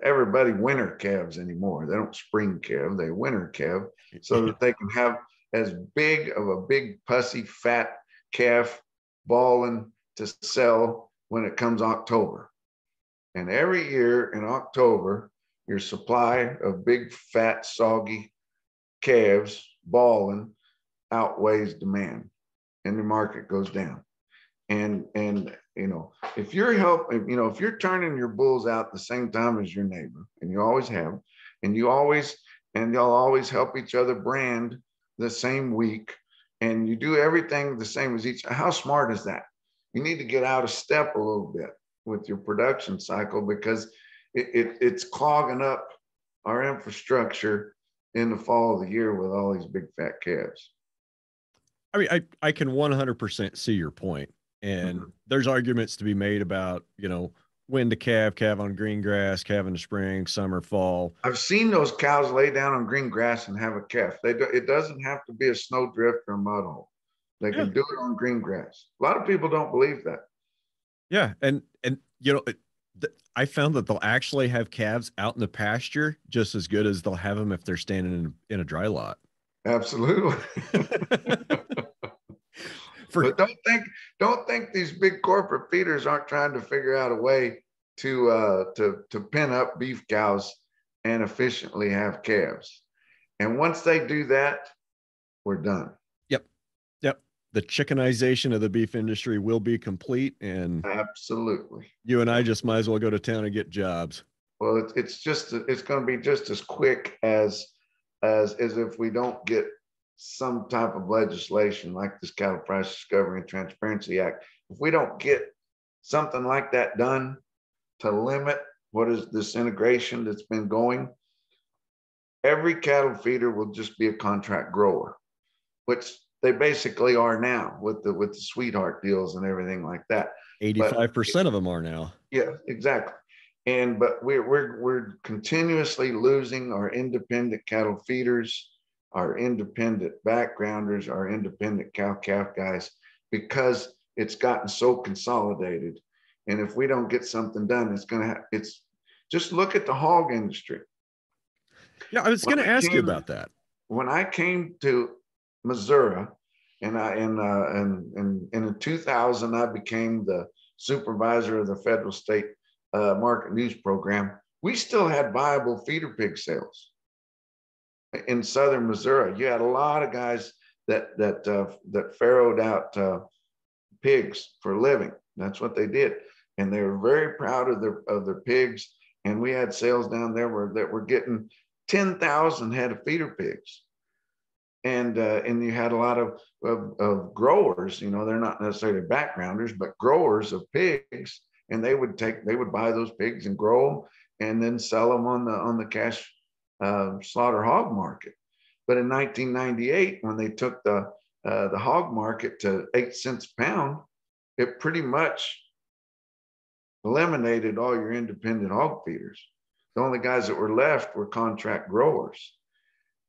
everybody winter calves anymore. They don't spring calve, they winter calve, so that they can have as big of a big pussy fat calf balling to sell when it comes October. And every year in October, your supply of big fat soggy calves balling outweighs demand, and the market goes down. And you know, if you're turning your bulls out the same time as your neighbor, and you always have, and y'all always help each other brand the same week, and you do everything the same as each, how smart is that? You need to get out of step a little bit with your production cycle, because it's clogging up our infrastructure in the fall of the year with all these big fat calves. I mean, I can 100% see your point. And there's arguments to be made about, you know, when to calve on green grass, calve in the spring, summer, fall. I've seen those cows lay down on green grass and have a calf. It doesn't have to be a snowdrift or a mud hole. They can do it on green grass. A lot of people don't believe that. Yeah. And you know, I found that they'll actually have calves out in the pasture just as good as they'll have them if they're standing in a dry lot. Absolutely. But don't think these big corporate feeders aren't trying to figure out a way to pin up beef cows and efficiently have calves. And once they do that, we're done. Yep. The chickenization of the beef industry will be complete, and absolutely, you and I just might as well go to town and get jobs. Well, it's going to be just as quick as if we don't get some type of legislation like this Cattle Price Discovery and Transparency Act. If we don't get something like that done to limit what is this integration that's been going, every cattle feeder will just be a contract grower, which they basically are now with the sweetheart deals and everything like that. 85% of them are now. Yeah, exactly. But we're continuously losing our independent cattle feeders, our independent backgrounders, our independent cow-calf guys, because it's gotten so consolidated. And if we don't get something done, it's just look at the hog industry. Yeah, I was going to ask you about that. When I came to Missouri, and in 2000, I became the supervisor of the federal state market news program. We still had viable feeder pig sales in southern Missouri. You had a lot of guys that farrowed out pigs for a living. That's what they did, and they were very proud of their pigs. And we had sales down there that were getting 10,000 head of feeder pigs. And you had a lot of growers. You know, they're not necessarily backgrounders, but growers of pigs. And they would buy those pigs and grow them and then sell them on the cash slaughter hog market. But in 1998, when they took the hog market to 8 cents a pound, it pretty much eliminated all your independent hog feeders. The only guys that were left were contract growers.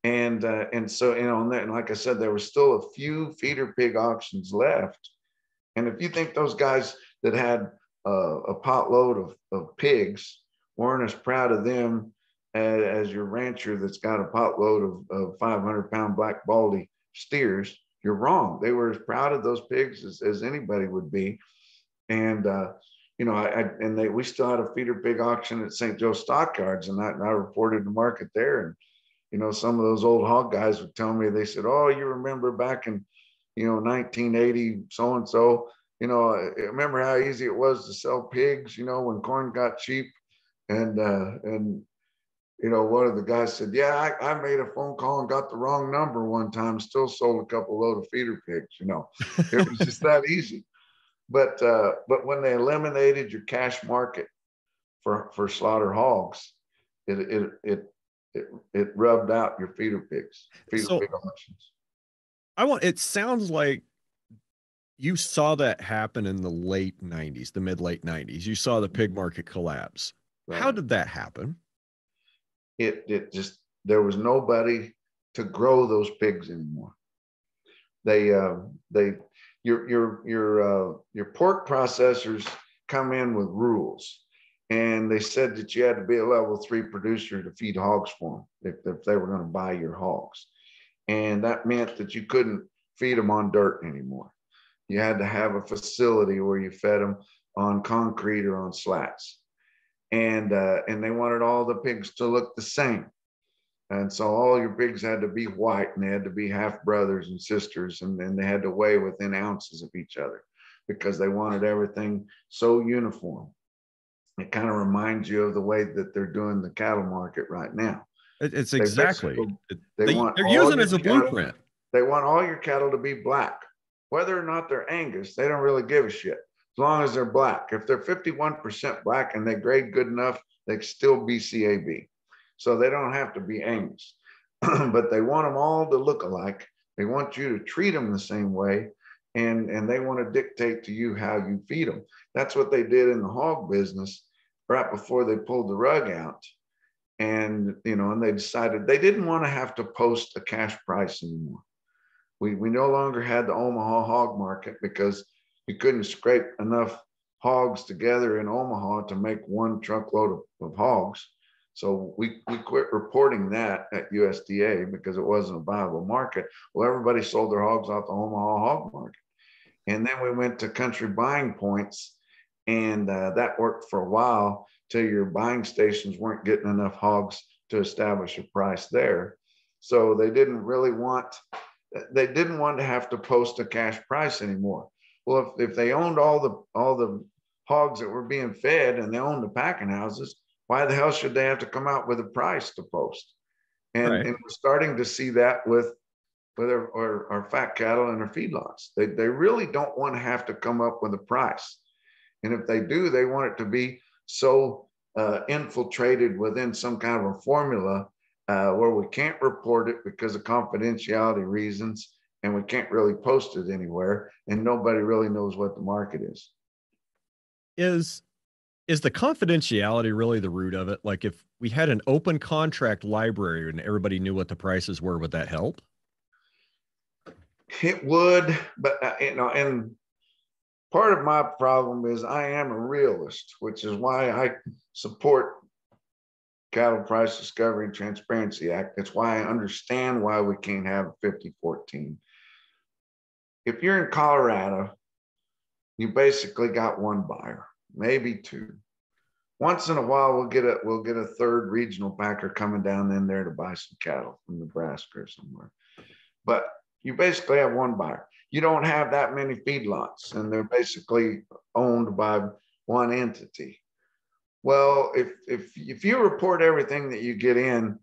And so, you know, and like I said, there were still a few feeder pig auctions left. And if you think those guys that had a potload of pigs weren't as proud of them as your rancher that's got a potload of 500-pound black baldy steers, you're wrong. They were as proud of those pigs as anybody would be. And you know, we still had a feeder pig auction at St. Joe Stockyards, and I reported the market there. And you know, some of those old hog guys would tell me, they said, "Oh, you remember back in, 1980, so and so. You know, I remember how easy it was to sell pigs. You know, when corn got cheap." And you know, one of the guys said, "Yeah, I made a phone call and got the wrong number one time. Still sold a couple load of feeder pigs. You know, it was just that easy." But when they eliminated your cash market for slaughter hogs, it rubbed out your feeder pigs, pig auctions. It sounds like you saw that happen in the late 90s, the mid-late 90s. You saw the pig market collapse. Right. How did that happen? It just, there was nobody to grow those pigs anymore. Your pork processors come in with rules. And they said that you had to be a level 3 producer to feed hogs for them if they were going to buy your hogs. And that meant that you couldn't feed them on dirt anymore. You had to have a facility where you fed them on concrete or on slats. And they wanted all the pigs to look the same. And so all your pigs had to be white, and they had to be half brothers and sisters, and then they had to weigh within ounces of each other because they wanted everything so uniform. It kind of reminds you of the way that they're doing the cattle market right now. It's exactly. They're using it as a blueprint. They want all your cattle to be black. Whether or not they're Angus, they don't really give a shit as long as they're black. If they're 51% black and they grade good enough, they can still be CAB. So they don't have to be Angus. But they want them all to look alike. They want you to treat them the same way. And they want to dictate to you how you feed them. That's what they did in the hog business right before they pulled the rug out. And, and they decided they didn't want to have to post a cash price anymore. We no longer had the Omaha hog market because you couldn't scrape enough hogs together in Omaha to make one truckload of hogs. So we quit reporting that at USDA because it wasn't a viable market. Well, everybody sold their hogs off the Omaha hog market. And then we went to country buying points, and that worked for a while till your buying stations weren't getting enough hogs to establish a price there. So they didn't want to have to post a cash price anymore. Well, if they owned all the hogs that were being fed and they owned the packing houses, why the hell should they have to come out with a price to post? And, right. And we're starting to see that with our fat cattle and our feedlots. They really don't want to have to come up with a price. And if they do, they want it to be so infiltrated within some kind of a formula where we can't report it because of confidentiality reasons, and we can't really post it anywhere, and nobody really knows what the market is. Is the confidentiality really the root of it? Like if we had an open contract library and everybody knew what the prices were, would that help? It would, but and part of my problem is I am a realist, which is why I support Cattle Price Discovery and Transparency Act. That's why I understand why we can't have 50-14. If you're in Colorado, you basically got one buyer, maybe two. Once in a while, we'll get a third regional packer coming down in there to buy some cattle from Nebraska or somewhere. But you basically have one buyer. You don't have that many feedlots, and they're basically owned by one entity. Well, if you report everything that you get in,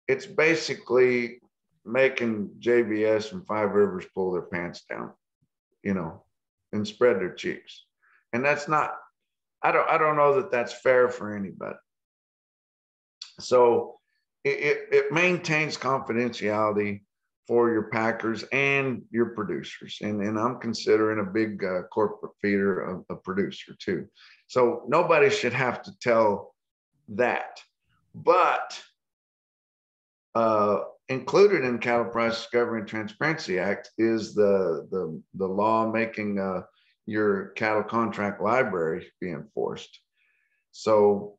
it's basically making JBS and Five Rivers pull their pants down, and spread their cheeks. And that's not, I don't know that that's fair for anybody. So it maintains confidentiality for your packers and your producers. And I'm considering a big corporate feeder a producer too. So nobody should have to tell that. But included in Cattle Price Discovery and Transparency Act is the law making your cattle contract library be enforced. So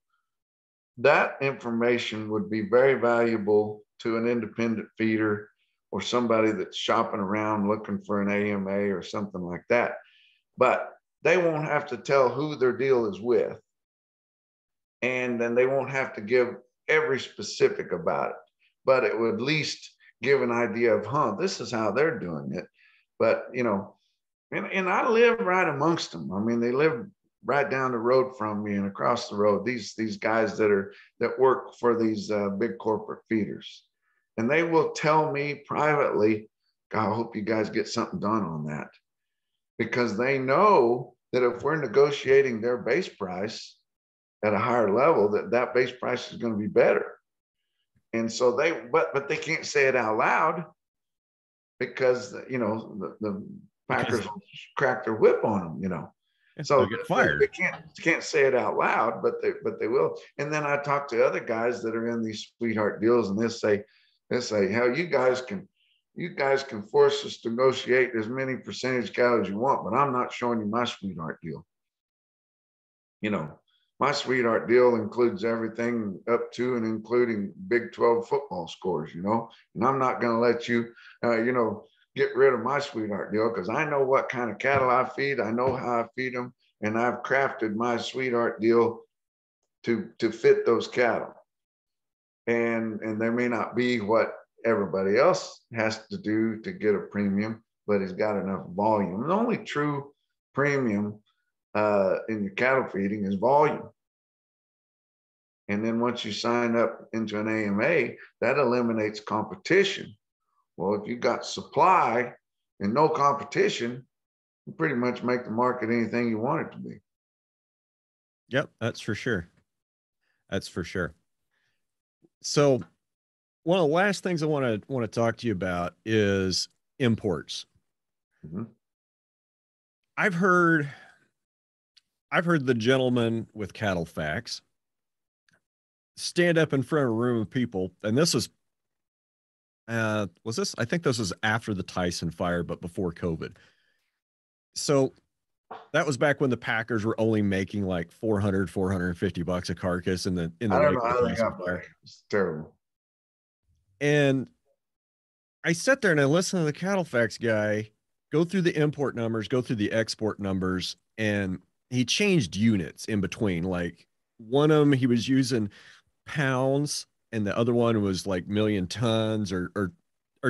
that information would be very valuable to an independent feeder or somebody that's shopping around looking for an AMA or something like that. But they won't have to tell who their deal is with. And then they won't have to give every specific about it. But it would at least give an idea of, this is how they're doing it. But, and I live right amongst them. I mean, they live right down the road from me and across the road, these guys that work for these big corporate feeders. And they will tell me privately, God, I hope you guys get something done on that. Because they know that if we're negotiating their base price at a higher level, that base price is going to be better. And so but they can't say it out loud because, the packers will crack their whip on them, So they'll get fired. They can't say it out loud, but they will. And then I talk to other guys that are in these sweetheart deals, and they say, hell, you guys can force us to negotiate as many percentage cattle as you want, but I'm not showing you my sweetheart deal. my sweetheart deal includes everything up to and including Big 12 football scores, you know, and I'm not going to let you, you know, get rid of my sweetheart deal because I know what kind of cattle I feed. I know how I feed them, and I've crafted my sweetheart deal to fit those cattle. And they may not be what everybody else has to do to get a premium, but it's got enough volume. The only true premium in your cattle feeding is volume. And then once you sign up into an AMA, that eliminates competition. Well, if you've got supply and no competition, you pretty much make the market anything you want it to be. Yep, that's for sure. That's for sure. So one of the last things I want to talk to you about is imports. Mm-hmm. I've heard the gentleman with Cattle Facts stand up in front of a room of people, and this was this? I think this was after the Tyson fire, but before COVID. So that was back when the Packers were only making like $450 a carcass in the I don't wake know of how the they Tyson got fire. back. It's terrible. And I sat there and I listened to the Cattle Facts guy go through the import numbers, go through the export numbers, and he changed units in between. Like one of them, he was using pounds, and the other one was like million tons or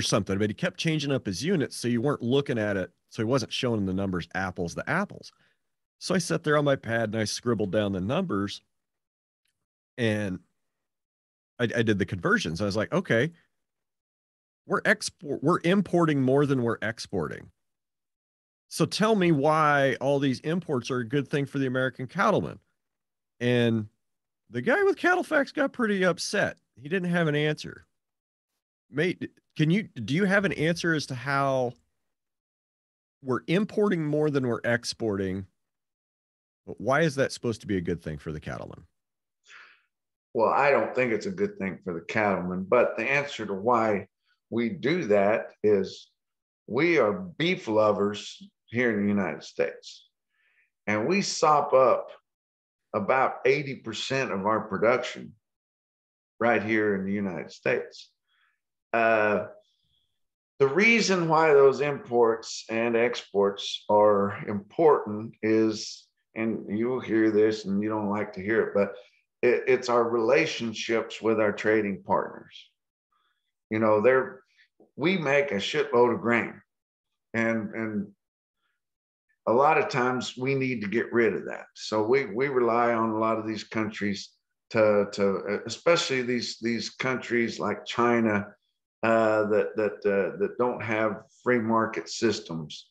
something. But he kept changing up his units, so you weren't looking at it. So he wasn't showing the numbers apples to apples. So I sat there on my pad and I scribbled down the numbers, and I did the conversions. I was like, okay, we're importing more than we're exporting. So tell me why all these imports are a good thing for the American cattleman. And the guy with Cattle Facts got pretty upset. He didn't have an answer. Mate, do you have an answer as to how we're importing more than we're exporting? But why is that supposed to be a good thing for the cattleman? Well, I don't think it's a good thing for the cattleman, but the answer to why we do that is we are beef lovers here in the United States, and we sop up about 80% of our production right here in the United States. The reason why those imports and exports are important is, and you'll hear this and you don't like to hear it, but it's our relationships with our trading partners. You know, we make a shitload of grain, and a lot of times we need to get rid of that. So we rely on a lot of these countries to especially these countries like China that don't have free market systems,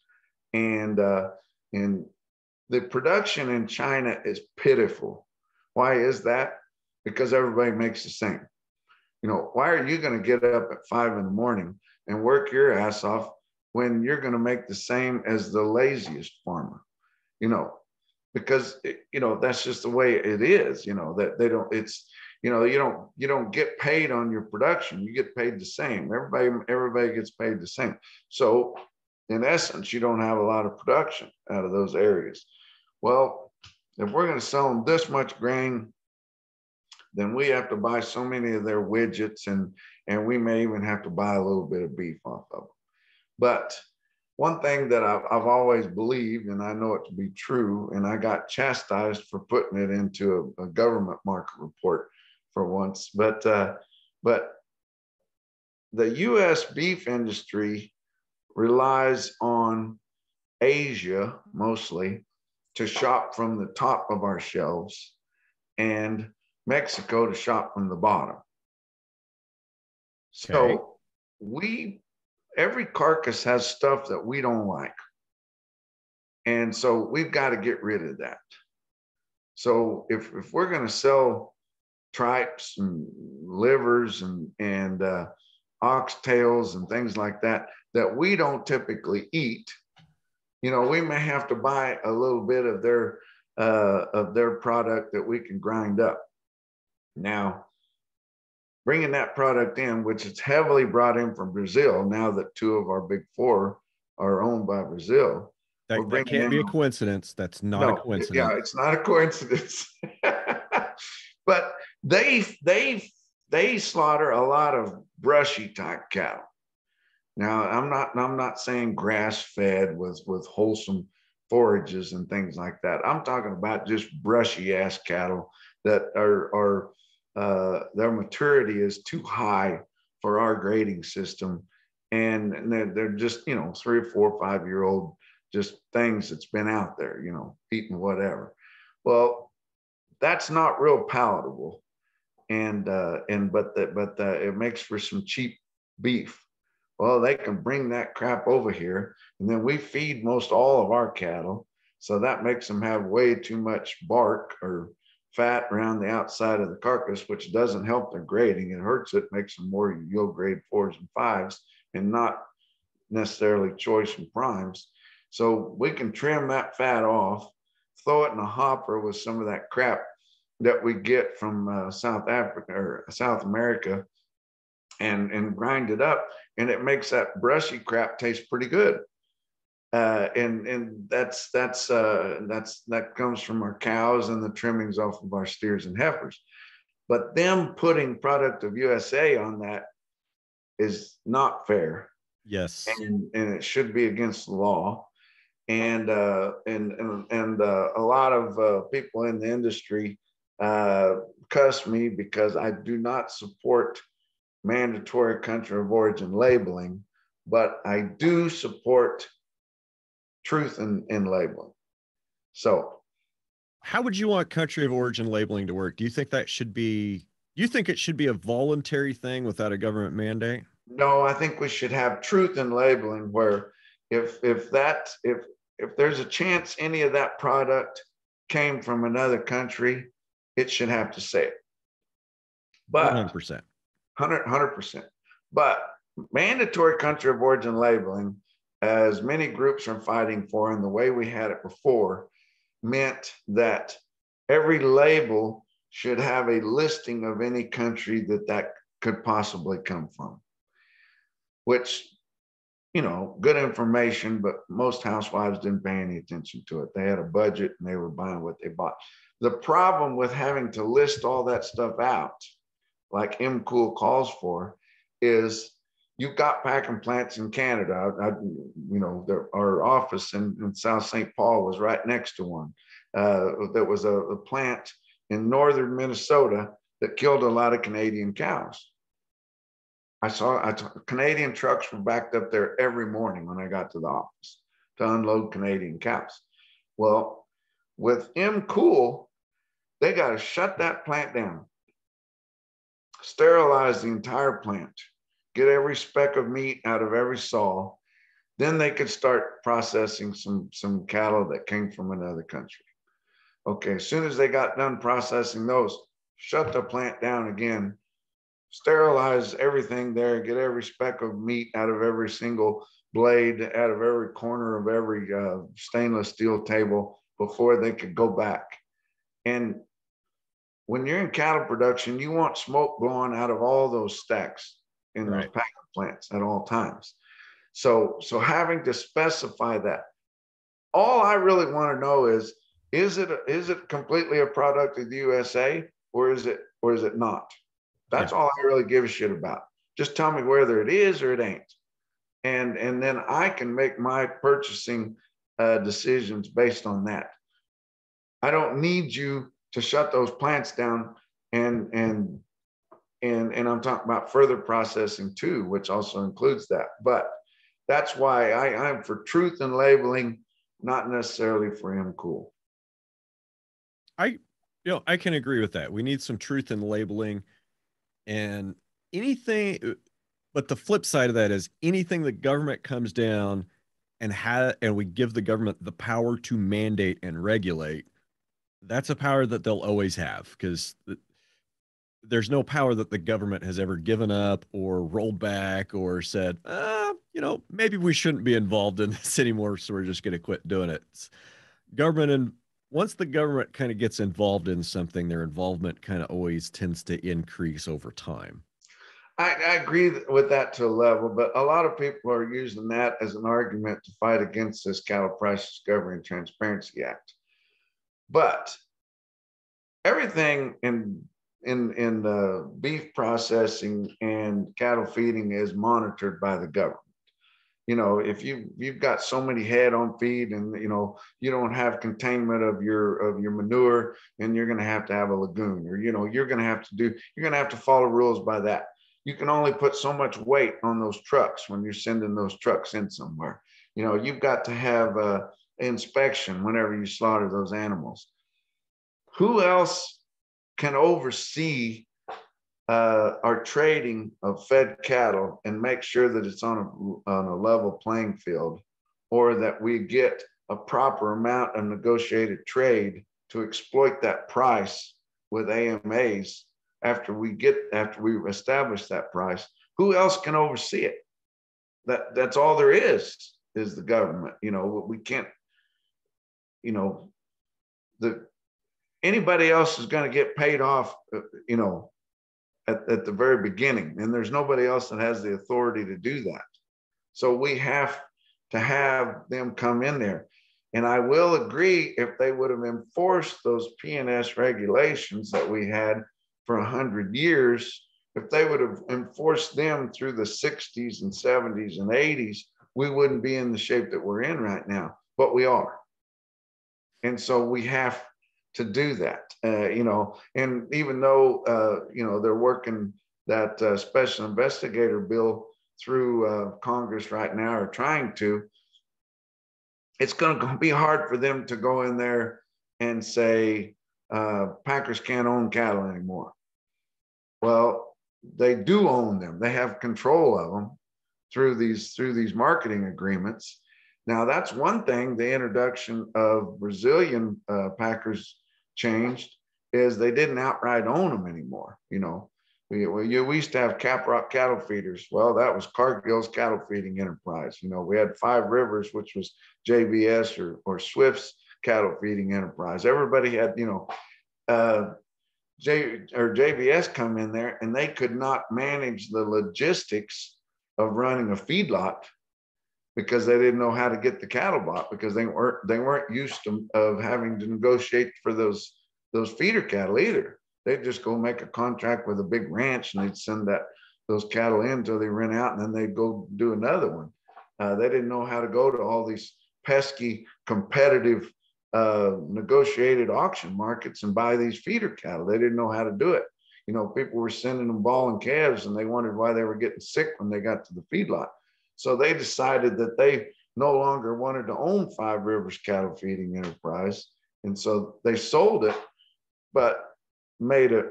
and the production in China is pitiful. Why is that? Because everybody makes the same. You know, why are you going to get up at 5 a.m. and work your ass off when you're going to make the same as the laziest farmer? You know, because you know that's just the way it is. You know that they don't. It's, you know, you don't get paid on your production. You get paid the same. Everybody gets paid the same. So in essence, you don't have a lot of production out of those areas. Well, if we're going to sell them this much grain, then we have to buy so many of their widgets, and we may even have to buy a little bit of beef off of them. But one thing that I've always believed, and I know it to be true, and I got chastised for putting it into a government market report for once, but the U.S. beef industry relies on Asia mostly to shop from the top of our shelves, and Mexico to shop from the bottom. So every carcass has stuff that we don't like. And so we've got to get rid of that. So if we're going to sell tripes and livers and oxtails and things like that we don't typically eat, you know, we may have to buy a little bit of their product that we can grind up. Now, bringing that product in, which is heavily brought in from Brazil, now that 2 of our big 4 are owned by Brazil. That can't be a coincidence. That's not a coincidence. Yeah, it's not a coincidence. But they slaughter a lot of brushy type cattle. Now, I'm not saying grass fed with wholesome forages and things like that. I'm talking about just brushy ass cattle that are their maturity is too high for our grading system, and they're just 3 or 4 or 5 year old just things that's been out there, eating whatever. Well, that's not real palatable, and it makes for some cheap beef. Well, they can bring that crap over here, and then we feed most all of our cattle. So that makes them have way too much bark or fat around the outside of the carcass, which doesn't help their grading. It hurts it, makes them more yield grade 4s and 5s and not necessarily choice and primes. So we can trim that fat off, throw it in a hopper with some of that crap that we get from South Africa or South America, and grind it up, and it makes that brushy crap taste pretty good. And that comes from our cows and the trimmings off of our steers and heifers. But them putting product of USA on that is not fair. Yes, and it should be against the law. And a lot of people in the industry cuss me because I do not support mandatory country of origin labeling, but I do support truth in labeling. So how would you want country of origin labeling to work? Do you think it should be a voluntary thing without a government mandate? no, I think we should have truth in labeling, where if there's a chance any of that product came from another country, it should have to say it. But 100%. 100%. But mandatory country of origin labeling, as many groups are fighting for, and the way we had it before, meant that every label should have a listing of any country that could possibly come from, which, good information, but most housewives didn't pay any attention to it. They had a budget and they were buying what they bought. The problem with having to list all that stuff out, like MCool calls for, is you've got packing plants in Canada. Our office in South St. Paul was right next to one. There was a plant in northern Minnesota that killed a lot of Canadian cows. Canadian trucks were backed up there every morning when I got to the office to unload Canadian cows. Well, with MCool, they got to shut that plant down, sterilize the entire plant, get every speck of meat out of every saw. Then they could start processing some cattle that came from another country. Okay, as soon as they got done processing those, shut the plant down again, sterilize everything there, get every speck of meat out of every single blade, out of every corner of every stainless steel table before they could go back. And when you're in cattle production, you want smoke blowing out of all those stacks in those packing plants at all times. So having to specify that, all I really want to know is it completely a product of the USA, or is it not? That's all I really give a shit about. Just tell me whether it is or it ain't. And then I can make my purchasing decisions based on that. I don't need you to shut those plants down, and I'm talking about further processing too, which also includes that. But that's why I'm for truth in labeling, not necessarily for MCool. I can agree with that. We need some truth in labeling, and but the flip side of that is anything the government comes down and we give the government the power to mandate and regulate, that's a power that they'll always have, because there's no power that the government has ever given up or rolled back or said, maybe we shouldn't be involved in this anymore, so we're just going to quit doing it. And once the government kind of gets involved in something, their involvement kind of always tends to increase over time. I agree with that to a level, but a lot of people are using that as an argument to fight against this Cattle Price Discovery and Transparency Act. But everything in in beef processing and cattle feeding is monitored by the government. If you've got so many head on feed, and you don't have containment of your manure, and you're going to have a lagoon, or you're going to have to follow rules by that. You can only put so much weight on those trucks when you're sending those trucks in somewhere. You've got to have inspection whenever you slaughter those animals. Who else can oversee our trading of fed cattle and make sure that it's on a level playing field, or that we get a proper amount of negotiated trade to exploit that price with AMAs after we establish that price? Who else can oversee it? That's all there is the government. We can't, anybody else is going to get paid off, at the very beginning, and there's nobody else that has the authority to do that. So we have to have them come in there. And I will agree, if they would have enforced those P&S regulations that we had for 100 years, if they would have enforced them through the 60s and 70s and 80s, we wouldn't be in the shape that we're in right now, but we are. And so we have to do that, and even though, they're working that special investigator bill through Congress right now, or trying to, it's going to be hard for them to go in there and say, packers can't own cattle anymore. Well, they do own them. They have control of them through these marketing agreements. Now, that's one thing. The introduction of Brazilian packers changed, is they didn't outright own them anymore. We used to have Caprock cattle feeders. Well, that was Cargill's cattle feeding enterprise. We had Five Rivers, which was JBS or Swift's cattle feeding enterprise. Everybody had, JBS come in there, and they could not manage the logistics of running a feedlot, because they didn't know how to get the cattle bought, because they weren't used to of having to negotiate for those feeder cattle either. They'd just go make a contract with a big ranch, and they'd send those cattle in until they ran out, and then they'd go do another one. They didn't know how to go to all these pesky, competitive, negotiated auction markets and buy these feeder cattle. They didn't know how to do it. People were sending them balling calves, and they wondered why they were getting sick when they got to the feedlot. So they decided that they no longer wanted to own Five Rivers Cattle Feeding Enterprise. And so they sold it, but made it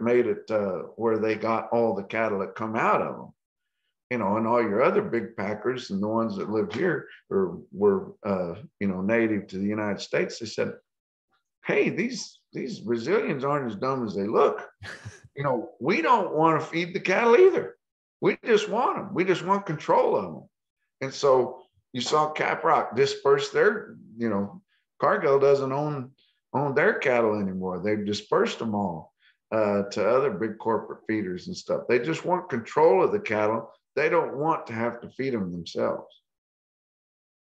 where they got all the cattle that come out of them. And all your other big packers and the ones that lived here were native to the United States. They said, hey, these Brazilians aren't as dumb as they look. We don't want to feed the cattle either. We just want them. We just want control of them. And so you saw Caprock disperse their, Cargill doesn't own their cattle anymore. They've dispersed them all to other big corporate feeders and stuff. They just want control of the cattle. They don't want to have to feed them themselves.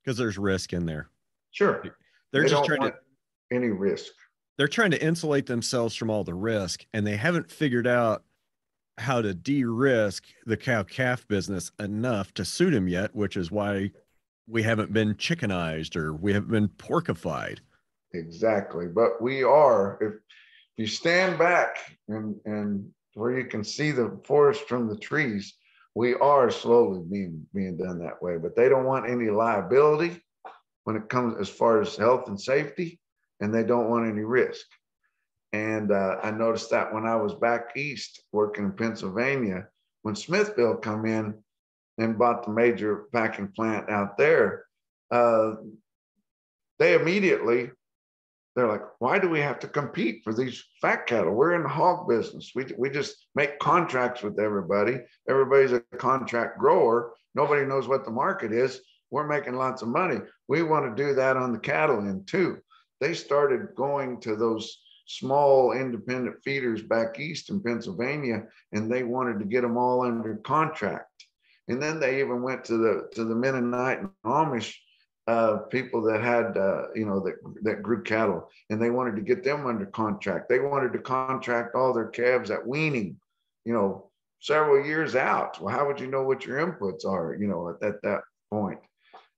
Because there's risk in there. Sure. They're just trying to any risk. They're trying to insulate themselves from all the risk, and they haven't figured out how to de-risk the cow-calf business enough to suit them yet, which is why we haven't been chickenized, or we haven't been porkified. Exactly. But we are, if you stand back and where you can see the forest from the trees, we are slowly being done that way. But they don't want any liability when it comes as far as health and safety, and they don't want any risk. And I noticed that when I was back east working in Pennsylvania, when Smithville come in and bought the major packing plant out there, they're like, why do we have to compete for these fat cattle? We're in the hog business. We just make contracts with everybody. Everybody's a contract grower. Nobody knows what the market is. We're making lots of money. We want to do that on the cattle end too. They started going to those small independent feeders back east in Pennsylvania, and they wanted to get them all under contract. And then they even went to the Mennonite and Amish people that had, that grew cattle, and they wanted to get them under contract. They wanted to contract all their calves at weaning, several years out. Well, how would you know what your inputs are, at that point,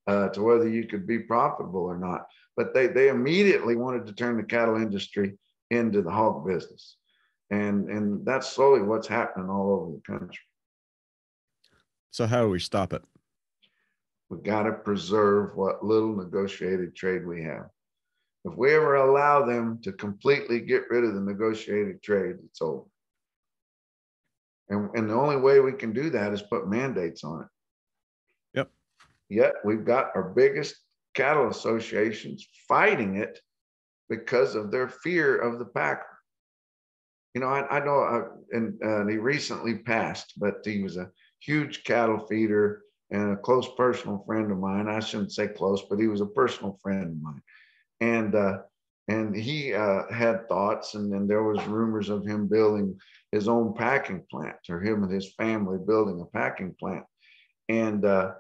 to whether you could be profitable or not? But they immediately wanted to turn the cattle industry into the hog business. And that's slowly what's happening all over the country. So how do we stop it? We got to preserve what little negotiated trade we have. If we ever allow them to completely get rid of the negotiated trade, it's over. And the only way we can do that is put mandates on it. Yep. Yet we've got our biggest cattle associations fighting it because of their fear of the packer. I know, and he recently passed, but he was a huge cattle feeder and a close personal friend of mine. I shouldn't say close, but he was a personal friend of mine. And he had thoughts, and then there was rumors of him building his own packing plant, or him and his family building a packing plant. And they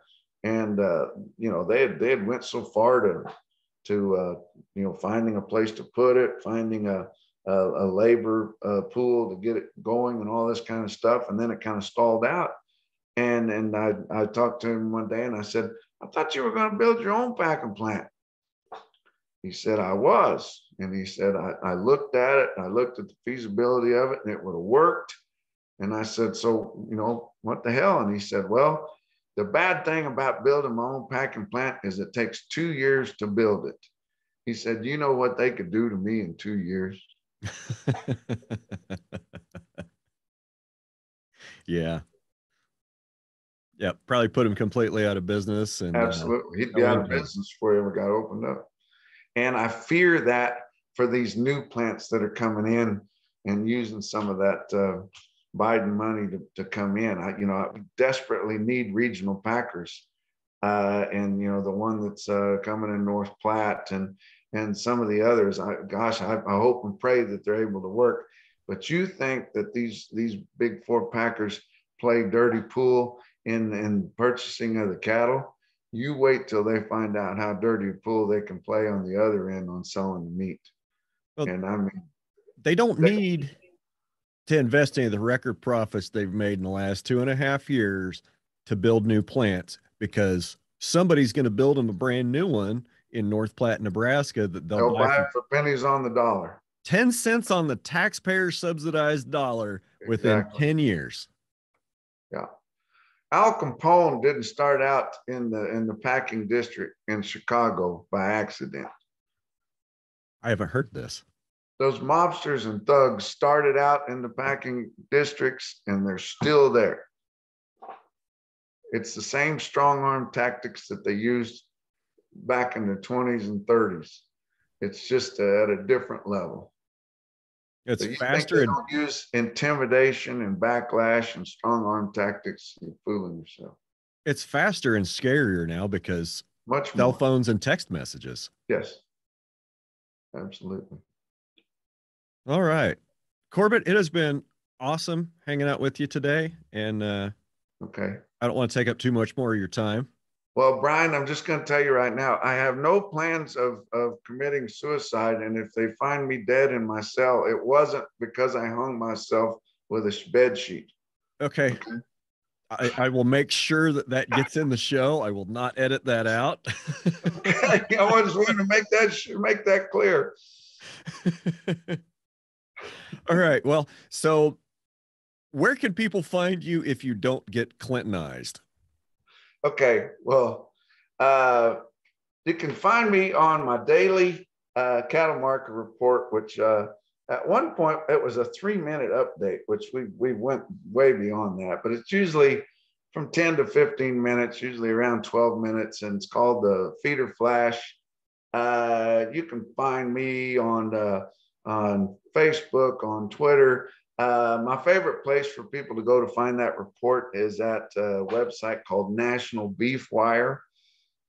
had went so far to finding a place to put it, finding a labor pool to get it going, and all this kind of stuff. And then it kind of stalled out. And I talked to him one day, and I said, I thought you were going to build your own packing plant. He said, I was. And he said, I looked at it, and I looked at the feasibility of it, and it would have worked. And I said, so, what the hell? And he said, well, the bad thing about building my own packing plant is it takes 2 years to build it. He said, you know what they could do to me in 2 years? Yeah. Yeah, probably put him completely out of business. And absolutely, he'd be out of business before he ever got opened up. And I fear that for these new plants that are coming in and using some of that Biden money to come in, I desperately need regional packers, and the one that's coming in North Platte and some of the others. I hope and pray that they're able to work. But you think that these big four packers play dirty pool in purchasing of the cattle? You wait till they find out how dirty a pool they can play on the other end on selling the meat. Well, and I mean, they don't need to invest any of the record profits they've made in the last 2.5 years to build new plants, because somebody's going to build them a brand new one in North Platte, Nebraska, that they'll buy it for pennies on the dollar. 10 cents on the taxpayer subsidized dollar within 10 years. Yeah. Al Capone didn't start out in the packing district in Chicago by accident. I haven't heard this. Those mobsters and thugs started out in the packing districts, and they're still there. It's the same strong arm tactics that they used back in the 20s and 30s. It's just at a different level. It's so you faster. Think they don't use intimidation and backlash and strong arm tactics. You're fooling yourself. It's faster and scarier now because much cell more. Phones and text messages. Yes, absolutely. All right, Corbitt, it has been awesome hanging out with you today. And okay, I don't want to take up too much more of your time. Well, Brian, I'm just going to tell you right now, I have no plans of committing suicide. And if they find me dead in my cell, it wasn't because I hung myself with a bed sheet. Okay. I will make sure that gets in the show. I will not edit that out. Okay. I just wanted to make that clear. All right. Well, so where can people find you if you don't get Clintonized? Okay, well, you can find me on my daily cattle market report, which at one point it was a 3-minute update, which we went way beyond that, but it's usually from 10 to 15 minutes, usually around 12 minutes, and it's called the Feeder Flash. You can find me on Facebook, on Twitter. My favorite place for people to go to find that report is at a website called National Beef Wire.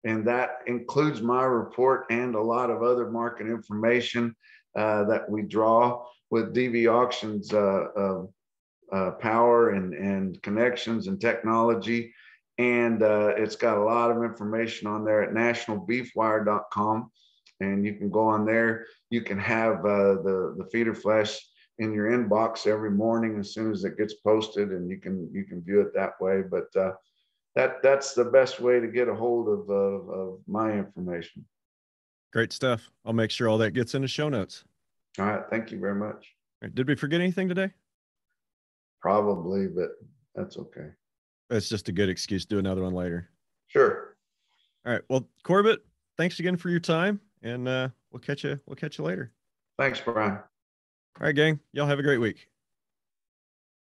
And that includes my report and a lot of other market information that we draw with DV Auctions power and connections and technology. and it's got a lot of information on there at nationalbeefwire.com, and you can go on there. You can have the feeder flash in your inbox every morning as soon as it gets posted, and you can view it that way. But that's the best way to get a hold of my information. Great stuff. I'll make sure all that gets in the show notes. All right. Thank you very much. Right, did we forget anything today? Probably, but that's okay. That's just a good excuse to do another one later. Sure. All right. Well, Corbitt, thanks again for your time, and we'll catch you later. Thanks, Brian. All right, gang. Y'all have a great week.